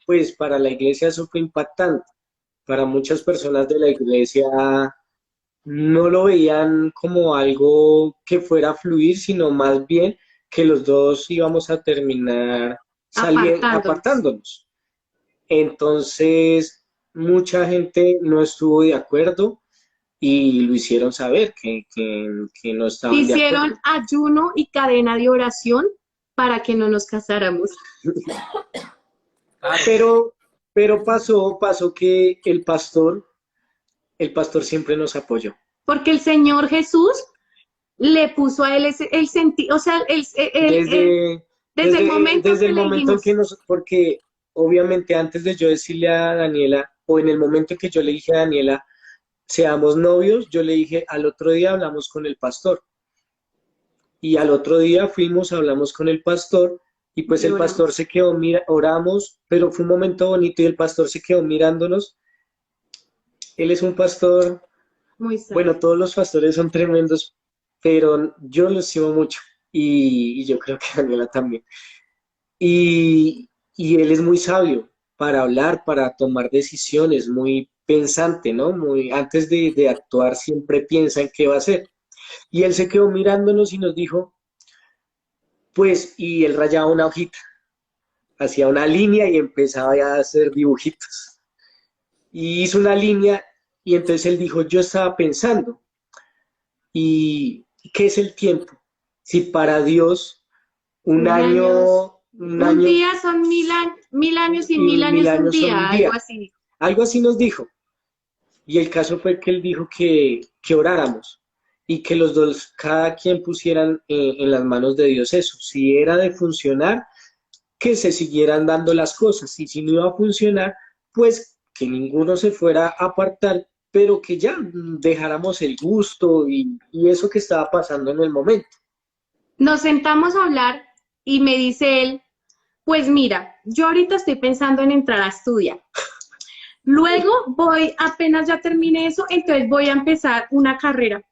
pues para la iglesia eso fue impactante. Para muchas personas de la iglesia no lo veían como algo que fuera a fluir, sino más bien que los dos íbamos a terminar apartándonos. Entonces, mucha gente no estuvo de acuerdo y lo hicieron saber que no estaban de acuerdo. Hicieron ayuno y cadena de oración para que no nos casáramos. Pero pasó que el pastor siempre nos apoyó. Porque el Señor Jesús le puso a él el sentido, o sea, desde el momento desde que el le momento dijimos, porque obviamente antes de yo decirle a Daniela, o en el momento que yo le dije a Daniela, seamos novios, yo le dije, al otro día hablamos con el pastor. Y al otro día fuimos, hablamos con el pastor, y pues el pastor se quedó, oramos, pero fue un momento bonito y el pastor se quedó mirándonos. Él es un pastor, muy sabio. bueno, todos los pastores son tremendos, pero yo los estimo mucho, y yo creo que Daniela también. Y él es muy sabio para hablar, para tomar decisiones, muy pensante, ¿no? Antes de actuar siempre piensa en qué va a hacer. Y él se quedó mirándonos y nos dijo, pues, y él rayaba una hojita, hacía una línea y empezaba a hacer dibujitos. Y hizo una línea y entonces él dijo, yo estaba pensando, ¿y qué es el tiempo? Si para Dios un día son 1000 años y 1000 años un día, algo así. Algo así nos dijo. Y el caso fue que él dijo que oráramos y que los dos, cada quien pusieran en las manos de Dios eso. Si era de funcionar, que se siguieran dando las cosas. Y si no iba a funcionar, pues que ninguno se fuera a apartar, pero que ya dejáramos el gusto y eso que estaba pasando en el momento. Nos sentamos a hablar y me dice él, pues mira, yo ahorita estoy pensando en entrar a estudiar. Luego apenas ya termine eso, entonces voy a empezar una carrera.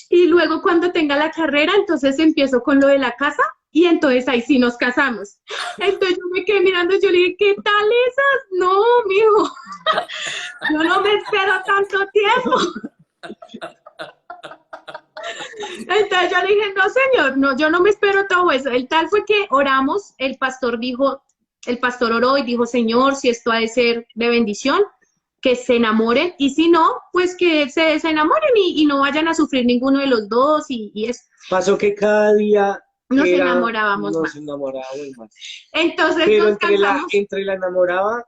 Y luego cuando tenga la carrera, entonces empiezo con lo de la casa y entonces ahí sí nos casamos. Entonces yo me quedé mirando, yo le dije, ¿qué tal esas? No, mijo, yo no me espero tanto tiempo. Entonces yo le dije, no señor, no, yo no me espero todo eso. El tal fue que oramos, el pastor oró y dijo, Señor, si esto ha de ser de bendición, que se enamoren, y si no, pues que se desenamoren y no vayan a sufrir ninguno de los dos, y eso. Pasó que cada día nos enamorábamos más. Entonces pero nos entre la enamorada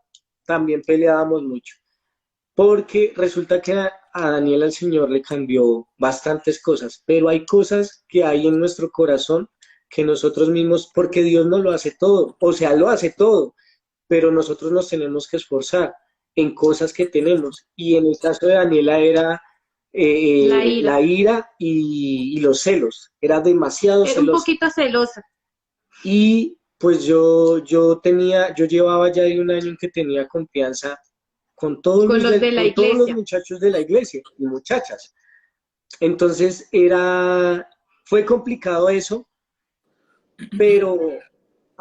también peleábamos mucho, porque resulta que a Daniela el Señor le cambió bastantes cosas, pero hay cosas que hay en nuestro corazón que nosotros mismos, porque Dios no lo hace todo, o sea, lo hace todo, pero nosotros nos tenemos que esforzar en cosas que tenemos, y en el caso de Daniela era la ira y los celos, era demasiado celosa. Era un poquito celosa. Y pues yo llevaba ya de un año en que tenía confianza con todos los muchachos de la iglesia y muchachas. Entonces fue complicado eso, pero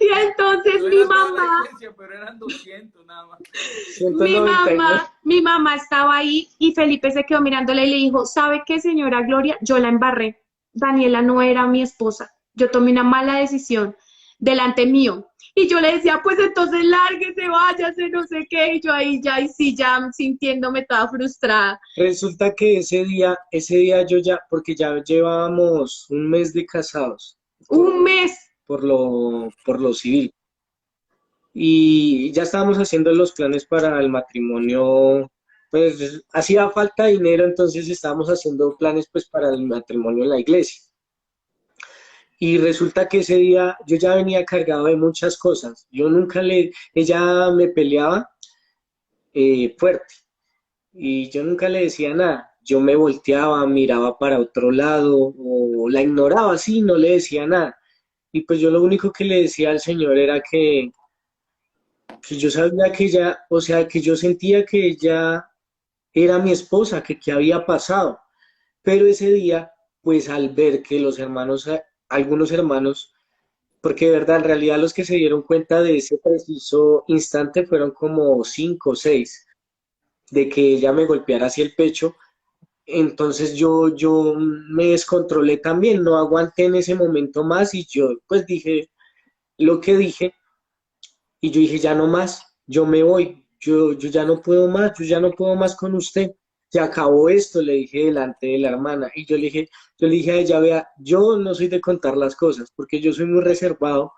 Y entonces Yo mi era toda la mamá, iglesia, pero eran 200 nada más. 199. mi mamá estaba ahí y Felipe se quedó mirándole y le dijo, ¿sabe qué, señora Gloria? Yo la embarré. Daniela no era mi esposa. Yo tomé una mala decisión delante mío. Y yo le decía, pues entonces lárguese, váyase, no sé qué. Y yo ahí ya, y sí, ya sintiéndome toda frustrada. Resulta que ese día yo ya, porque ya llevábamos un mes de casados Un mes. por lo civil. Y ya estábamos haciendo los planes para el matrimonio, pues hacía falta dinero, entonces estábamos haciendo planes pues para el matrimonio en la iglesia. Y resulta que ese día yo ya venía cargado de muchas cosas. Ella me peleaba fuerte y yo nunca le decía nada. Yo me volteaba, miraba para otro lado o la ignoraba así, no le decía nada. Y pues yo lo único que le decía al Señor era que yo sabía que ella, o sea, que yo sentía que ella era mi esposa, que qué había pasado. Pero ese día, pues al ver que los hermanos, algunos hermanos, porque de verdad, en realidad los que se dieron cuenta de ese preciso instante fueron como 5 o 6, de que ella me golpeara así el pecho. Entonces yo me descontrolé también, no aguanté en ese momento más y yo pues dije lo que dije. Y yo dije, ya no más, yo me voy, yo ya no puedo más, yo ya no puedo más con usted. Se acabó esto, le dije delante de la hermana. Y yo le dije a ella, vea, yo no soy de contar las cosas, porque yo soy muy reservado.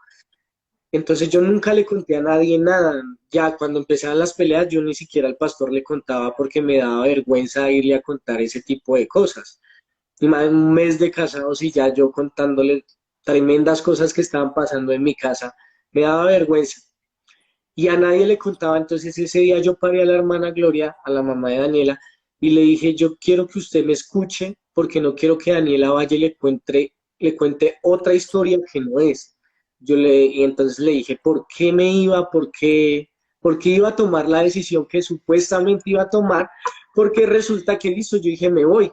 Entonces yo nunca le conté a nadie nada. Ya cuando empezaban las peleas, yo ni siquiera al pastor le contaba porque me daba vergüenza irle a contar ese tipo de cosas. Y más de un mes de casados y ya yo contándole tremendas cosas que estaban pasando en mi casa, me daba vergüenza y a nadie le contaba. Entonces ese día yo paré a la hermana Gloria, a la mamá de Daniela, y le dije, yo quiero que usted me escuche porque no quiero que Daniela vaya y le cuente otra historia que no es. Y entonces le dije, ¿por qué me iba? Por qué iba a tomar la decisión que supuestamente iba a tomar? Porque resulta que listo, yo dije, me voy.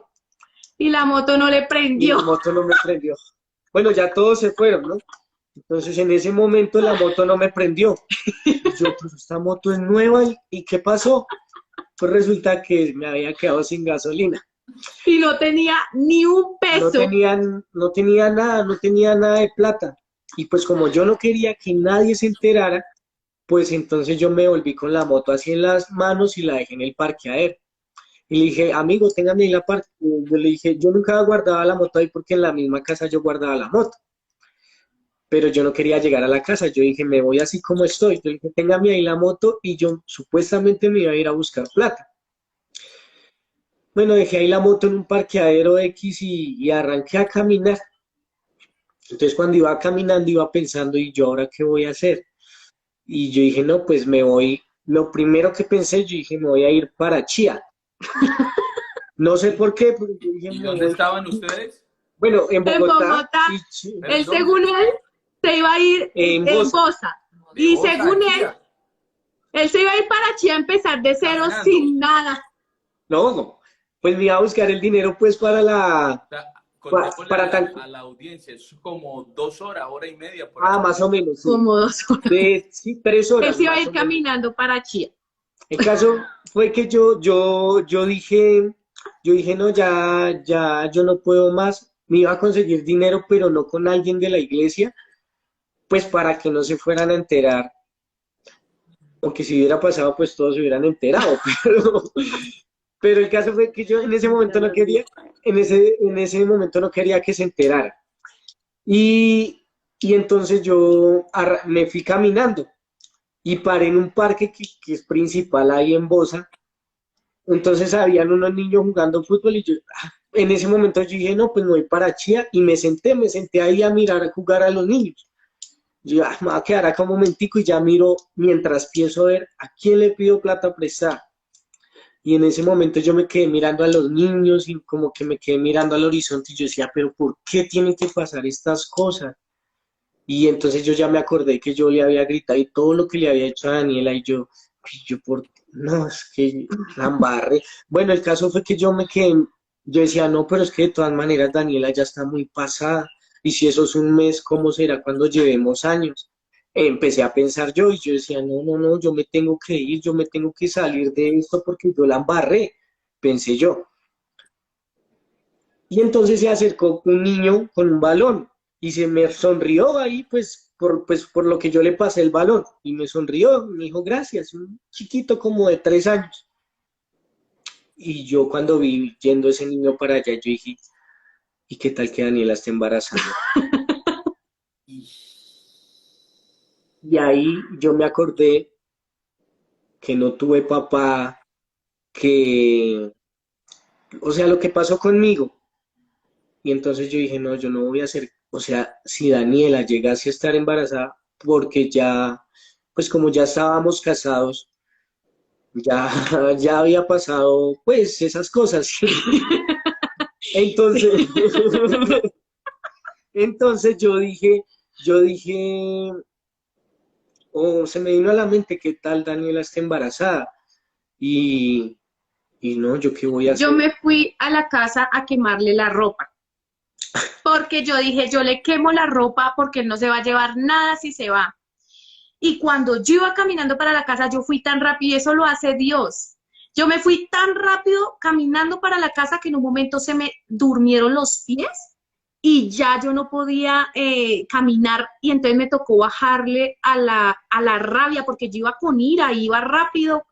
Y la moto no le Y la prendió. moto no me prendió. Bueno, ya todos se fueron, ¿no? Entonces en ese momento la moto no me prendió. Y yo, pues esta moto es nueva ¿y qué pasó? Pues resulta que me había quedado sin gasolina. Y no tenía ni un No peso. tenía, no tenía nada, no tenía nada de plata. Y pues como yo no quería que nadie se enterara, pues entonces yo me volví con la moto así en las manos y la dejé en el parqueadero. Y le dije, amigo, téngame ahí la parte. Yo le dije, yo nunca guardaba la moto ahí porque en la misma casa yo guardaba la moto. Pero yo no quería llegar a la casa. Yo dije, me voy así como estoy. Yo le dije, téngame ahí la moto y yo supuestamente me iba a ir a buscar plata. Bueno, dejé ahí la moto en un parqueadero X y arranqué a caminar. Entonces cuando iba caminando iba pensando, ¿y yo ahora qué voy a hacer? Y yo dije, no, pues me voy. Lo primero que pensé, yo dije, me voy a ir para Chía. No sé por qué, pero yo dije, ¿Y me dónde voy. estaban ustedes? Bueno, en En Bogotá, Bogotá, ¿Pero él en dónde? según él se iba a ir en en Bosa. Bosa. De Y Bosa a según Chía, él se iba a ir para Chía a empezar de cero caminando. sin nada. No, pues me iba a buscar el dinero pues para O sea, contémosle para tal, a la audiencia, es como 2 horas, hora y media por ahí. más o menos, sí. Como 2 horas. Sí, 3 Él horas se iba a más ir o menos. caminando para Chía. El caso fue que yo dije, no, ya, yo no puedo más. Me iba a conseguir dinero, pero no con alguien de la iglesia, pues para que no se fueran a enterar. Aunque si hubiera pasado, pues todos se hubieran enterado. Pero el caso fue que yo en ese momento no quería, en ese momento no quería que se enterara. Y entonces yo me fui caminando y paré en un parque que es principal ahí en Bosa. Entonces habían unos niños jugando fútbol y yo, en ese momento yo dije, no, pues me voy para Chía y me senté ahí a mirar a jugar a los niños. Yo, me voy a quedar acá un momentico y ya miro mientras pienso a ver a quién le pido plata prestada. Y en ese momento yo me quedé mirando a los niños y como que me quedé mirando al horizonte y yo decía, pero ¿por qué tienen que pasar estas cosas? Y entonces yo ya me acordé que yo le había gritado y todo lo que le había hecho a Daniela no, es que la embarré. Bueno, el caso fue que yo me quedé, yo decía, no, pero es que de todas maneras Daniela ya está muy pasada. y si eso es un mes, ¿cómo será cuando llevemos años? Empecé a pensar yo y yo decía, no, no, no, yo me tengo que ir, yo me tengo que salir de esto porque yo la embarré, pensé yo. Y entonces se acercó un niño con un balón y se me sonrió ahí, pues por lo que yo le pasé el balón. Y me sonrió, me dijo gracias, un chiquito como de 3 años. Y yo cuando vi yendo ese niño para allá, yo dije, ¿y qué tal que Daniela esté embarazada? Y ahí yo me acordé que no tuve papá, que, o sea, lo que pasó conmigo. Y entonces yo dije, no, yo no voy a hacer, o sea, si Daniela llegase a estar embarazada, porque ya, pues como ya estábamos casados, ya, ya había pasado, pues, esas cosas. Entonces, entonces yo dije, oh, se me vino a la mente, ¿qué tal Daniela está embarazada? Y, y no, ¿yo qué voy a Yo hacer? me fui a la casa a quemarle la ropa, porque yo dije, yo le quemo la ropa porque él no se va a llevar nada si se va. Y cuando yo iba caminando para la casa, yo fui tan rápido, y eso lo hace Dios. Yo me fui tan rápido caminando para la casa que en un momento se me durmieron los pies y ya yo no podía caminar y entonces me tocó bajarle a la rabia porque yo iba con ira, iba rápido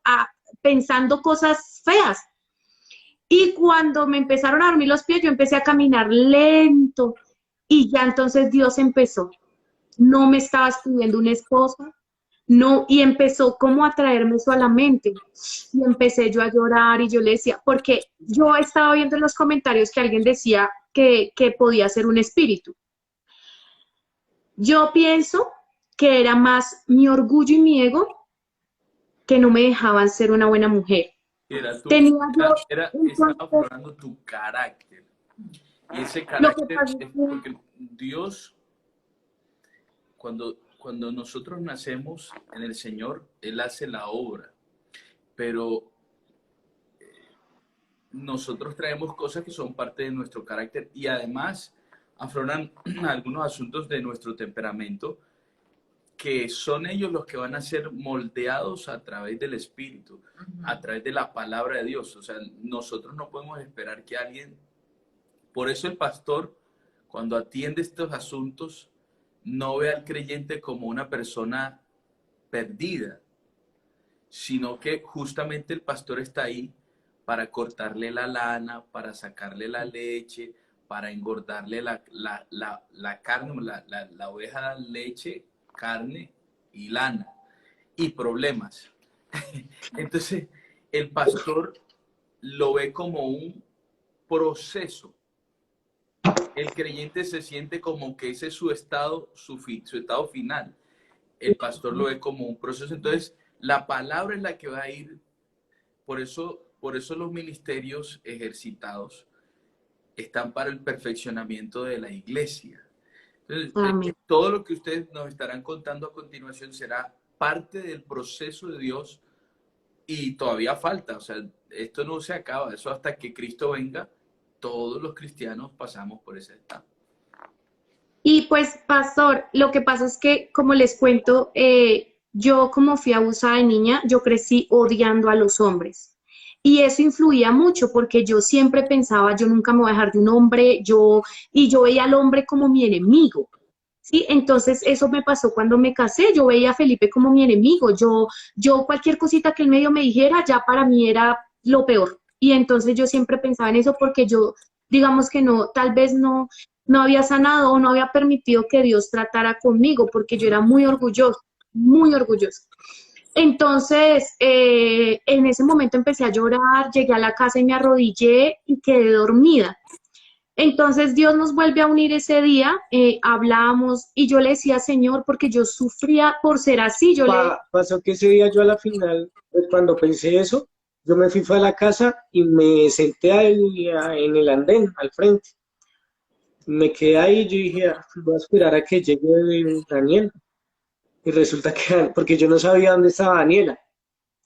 pensando cosas feas. Y cuando me empezaron a dormir los pies, yo empecé a caminar lento y ya entonces Dios empezó. No me estaba escribiendo una esposa, no, y empezó como a traerme eso a la mente. Y empecé yo a llorar y yo le decía, porque yo estaba viendo en los comentarios que alguien decía que podía ser un espíritu. Yo pienso que era más mi orgullo y mi ego que no me dejaban ser una buena mujer. Era tu, Tenía yo, estaba entonces, aflorando tu carácter. Y ese lo que carácter pasa es es que, porque Dios, cuando nosotros nacemos en el Señor, Él hace la obra. Pero nosotros traemos cosas que son parte de nuestro carácter y además afloran algunos asuntos de nuestro temperamento que son ellos los que van a ser moldeados a través del Espíritu, a través de la palabra de Dios. O sea, nosotros no podemos esperar que alguien... Por eso el pastor, cuando atiende estos asuntos, no ve al creyente como una persona perdida, sino que justamente el pastor está ahí para cortarle la lana, para sacarle la leche, para engordarle la carne, la oveja, leche, carne y lana, y problemas. Entonces, el pastor lo ve como un proceso. El creyente se siente como que ese es su estado, su estado final. El pastor lo ve como un proceso. Entonces, la palabra es la que va a ir. Por eso los ministerios ejercitados están para el perfeccionamiento de la iglesia. Entonces, todo lo que ustedes nos estarán contando a continuación será parte del proceso de Dios y todavía falta. O sea, esto no se acaba. Eso hasta que Cristo venga, todos los cristianos pasamos por esa etapa. y pues, pastor, lo que pasa es que, como les cuento, yo como fui abusada de niña, yo crecí odiando a los hombres. Y eso influía mucho porque yo siempre pensaba, yo nunca me voy a dejar de un hombre, y yo veía al hombre como mi enemigo. ¿Sí? Entonces eso me pasó cuando me casé, yo veía a Felipe como mi enemigo, yo cualquier cosita que él medio me dijera, ya para mí era lo peor. Y entonces yo siempre pensaba en eso porque yo, digamos que no, tal vez no había sanado o no había permitido que Dios tratara conmigo porque yo era muy orgullosa, muy orgullosa. Entonces, en ese momento empecé a llorar, llegué a la casa y me arrodillé y quedé dormida. Entonces Dios nos vuelve a unir ese día, hablamos y yo le decía, Señor, porque yo sufría por ser así, Pasó que ese día yo a la final, pues, cuando pensé eso, yo me fui a la casa y me senté ahí en el andén, al frente. Me quedé ahí y yo dije, voy a esperar a que llegue Daniela. Y resulta que, porque yo no sabía dónde estaba Daniela.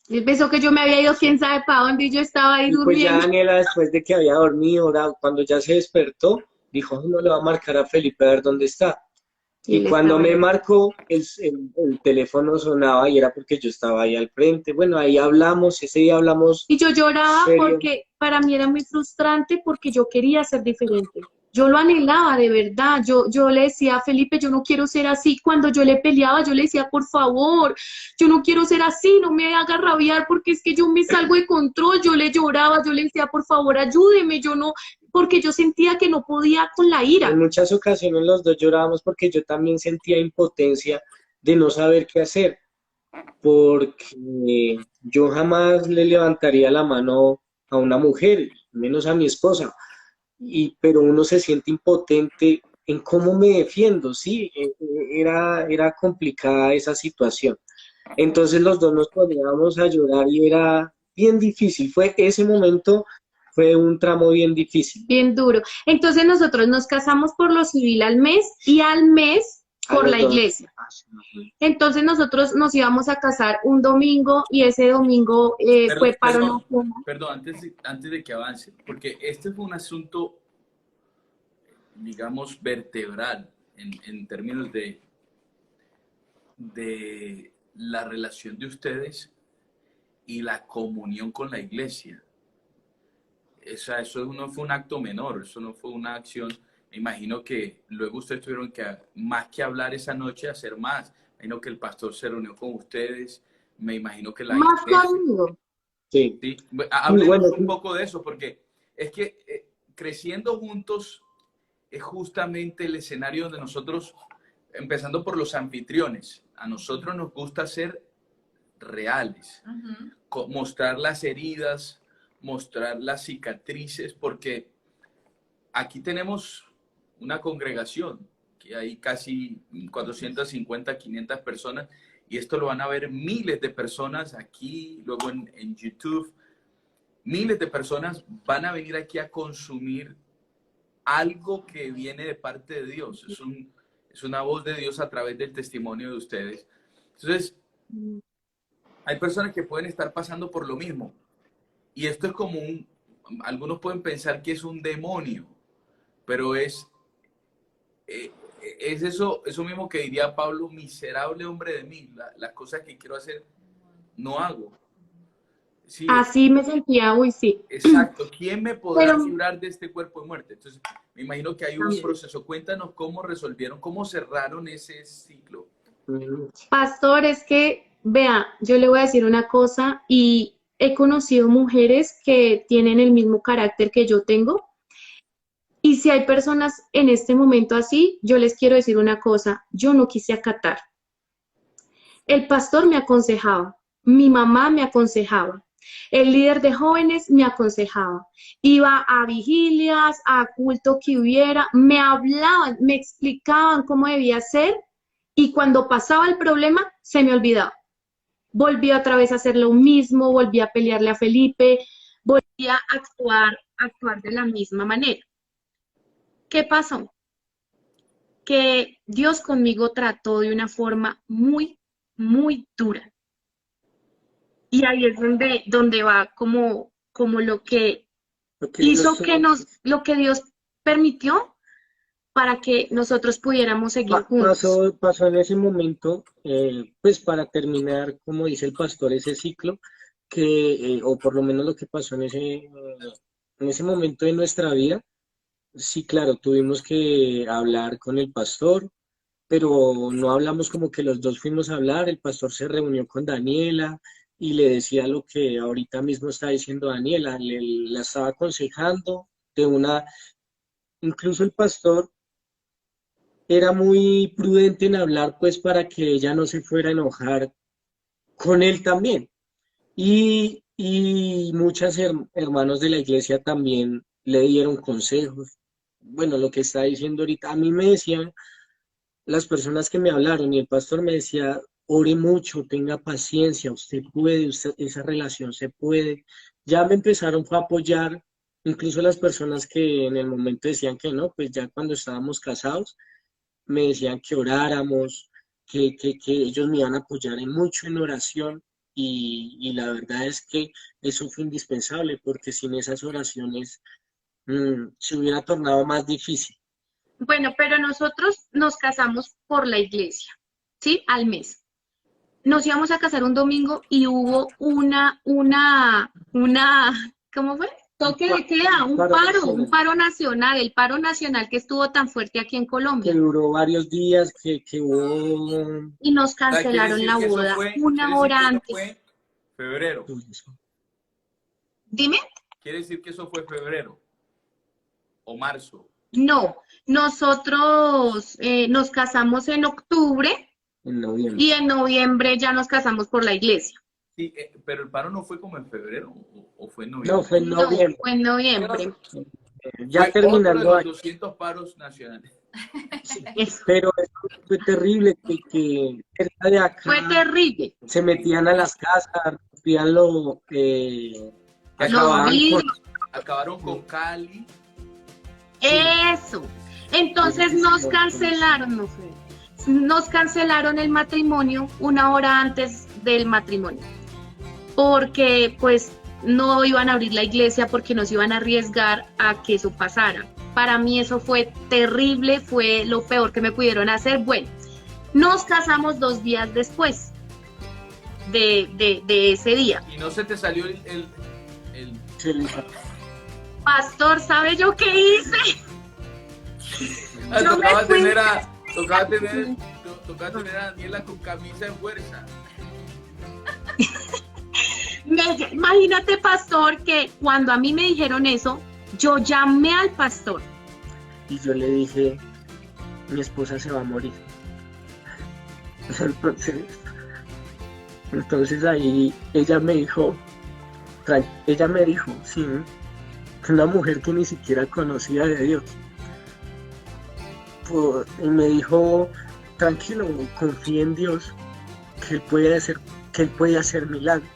él pensó que yo me había ido quién sabe para dónde y yo estaba ahí Y pues ya durmiendo. Daniela, después de que había dormido, cuando ya se despertó, dijo, no le va a marcar a Felipe a ver dónde está. Y Y él cuando estaba me ahí. marcó, el teléfono sonaba y era porque yo estaba ahí al frente. Bueno, ahí hablamos, ese día hablamos Y yo lloraba serio. porque para mí era muy frustrante porque yo quería ser diferente. Yo lo anhelaba de verdad. Yo le decía a Felipe, yo no quiero ser así. Cuando yo le peleaba, yo le decía, por favor, yo no quiero ser así, no me haga rabiar porque es que yo me salgo de control. Yo le lloraba, yo le decía, por favor, ayúdeme. Yo no, porque yo sentía que no podía con la ira. En muchas ocasiones los dos llorábamos porque yo también sentía impotencia de no saber qué hacer, porque yo jamás le levantaría la mano a una mujer, menos a mi esposa, pero uno se siente impotente en cómo me defiendo, sí, era complicada esa situación. Entonces los dos nos poníamos a llorar y era bien difícil, ese momento fue un tramo bien difícil. Bien duro. Entonces nosotros nos casamos por lo civil al mes y al mes A por los la dos. iglesia. Entonces nosotros nos íbamos a casar un domingo y ese domingo fue paro Perdón, nocturno. perdón, antes de que avance, porque este fue un asunto, digamos, vertebral en términos de la relación de ustedes y la comunión con la iglesia. Eso no fue un acto menor, eso no fue una acción. Me imagino que luego ustedes tuvieron que, más que hablar esa noche, hacer más. Me imagino que el pastor se reunió con ustedes, me imagino que la Más iglesia. conmigo. Sí. ¿Sí? Y Háblenos bueno, un poco de eso, porque es que creciendo juntos es justamente el escenario donde nosotros, empezando por los anfitriones, a nosotros nos gusta ser reales, mostrar las heridas, mostrar las cicatrices, porque aquí tenemos una congregación, que hay casi 450, 500 personas, y esto lo van a ver miles de personas aquí, luego en YouTube. Miles de personas van a venir aquí a consumir algo que viene de parte de Dios. Es una voz de Dios a través del testimonio de ustedes. Entonces, hay personas que pueden estar pasando por lo mismo. Y esto es como algunos pueden pensar que es un demonio, pero es eso mismo que diría Pablo, miserable hombre de mí, las cosas que quiero hacer no hago. Sí, Así me sentía, uy, sí. exacto. ¿Quién me podrá Pero librar de este cuerpo de muerte? Entonces, me imagino que hay un también, proceso. Cuéntanos cómo resolvieron, cómo cerraron ese ciclo. pastor, es que, vea, yo le voy a decir una cosa y he conocido mujeres que tienen el mismo carácter que yo tengo. Y si hay personas en este momento así, yo les quiero decir una cosa, yo no quise acatar. El pastor me aconsejaba, mi mamá me aconsejaba, el líder de jóvenes me aconsejaba, iba a vigilias, a culto que hubiera, me hablaban, me explicaban cómo debía ser y cuando pasaba el problema se me olvidaba. Volví otra vez a hacer lo mismo, volví a pelearle a Felipe, volví a actuar de la misma manera. ¿Qué pasó? Que Dios conmigo trató de una forma muy, muy dura. Y ahí es donde va como lo que hizo que lo que Dios permitió para que nosotros pudiéramos seguir juntos. Pasó en ese momento, pues para terminar, como dice el pastor, ese ciclo, o por lo menos lo que pasó en ese momento de nuestra vida. Sí, claro, tuvimos que hablar con el pastor, pero no hablamos como que los dos fuimos a hablar. El pastor se reunió con Daniela y le decía lo que ahorita mismo está diciendo Daniela, la estaba aconsejando incluso el pastor era muy prudente en hablar, pues para que ella no se fuera a enojar con él también. Y muchas hermanos de la iglesia también le dieron consejos. Bueno, lo que está diciendo ahorita, a mí me decían las personas que me hablaron y el pastor me decía, ore mucho, tenga paciencia, usted puede, esa relación se puede. Ya me empezaron a apoyar, incluso las personas que en el momento decían que no, pues ya cuando estábamos casados, me decían que oráramos, que ellos me iban a apoyar en mucho en oración y la verdad es que eso fue indispensable porque sin esas oraciones se hubiera tornado más difícil. Bueno, pero nosotros nos casamos por la iglesia, ¿sí? Al mes. Nos íbamos a casar un domingo y hubo ¿cómo fue? Toque de queda, un paro nacional, el paro nacional que estuvo tan fuerte aquí en Que Colombia. duró varios días, que hubo... Y nos O sea, quiere cancelaron decir la que eso boda fue, una quiere decir hora que eso antes. fue febrero. Dime. Quiere decir que eso fue febrero o marzo. No, nosotros nos casamos en octubre En noviembre. y en noviembre ya nos casamos por la iglesia. Sí, pero el paro no fue como en febrero o fue en No, noviembre. fue en noviembre. No, fue en noviembre. Ya Fue terminando otro de ahí. los 200 paros nacionales. Eso. Pero eso fue terrible, que cerca de acá Fue terrible. se metían a las casas, rompían lo acababan vidrios. Acabaron con Cali. Eso. Entonces nos cancelaron el matrimonio una hora antes del matrimonio, porque pues no iban a abrir la iglesia porque nos iban a arriesgar a que eso pasara. Para mí eso fue terrible, fue lo peor que me pudieron hacer. Bueno, nos casamos 2 días después de ese día. Y no se te salió el... Pastor, ¿sabe yo qué hice? Yo tocaba me fui. tener a Daniela con camisa en fuerza. Imagínate, pastor, que cuando a mí me dijeron eso, yo llamé al pastor. Y yo le dije, mi esposa se va a morir. Entonces ahí ella me dijo, sí, una mujer que ni siquiera conocía de Dios. Y me dijo, tranquilo, confía en Dios, que Él puede hacer milagros.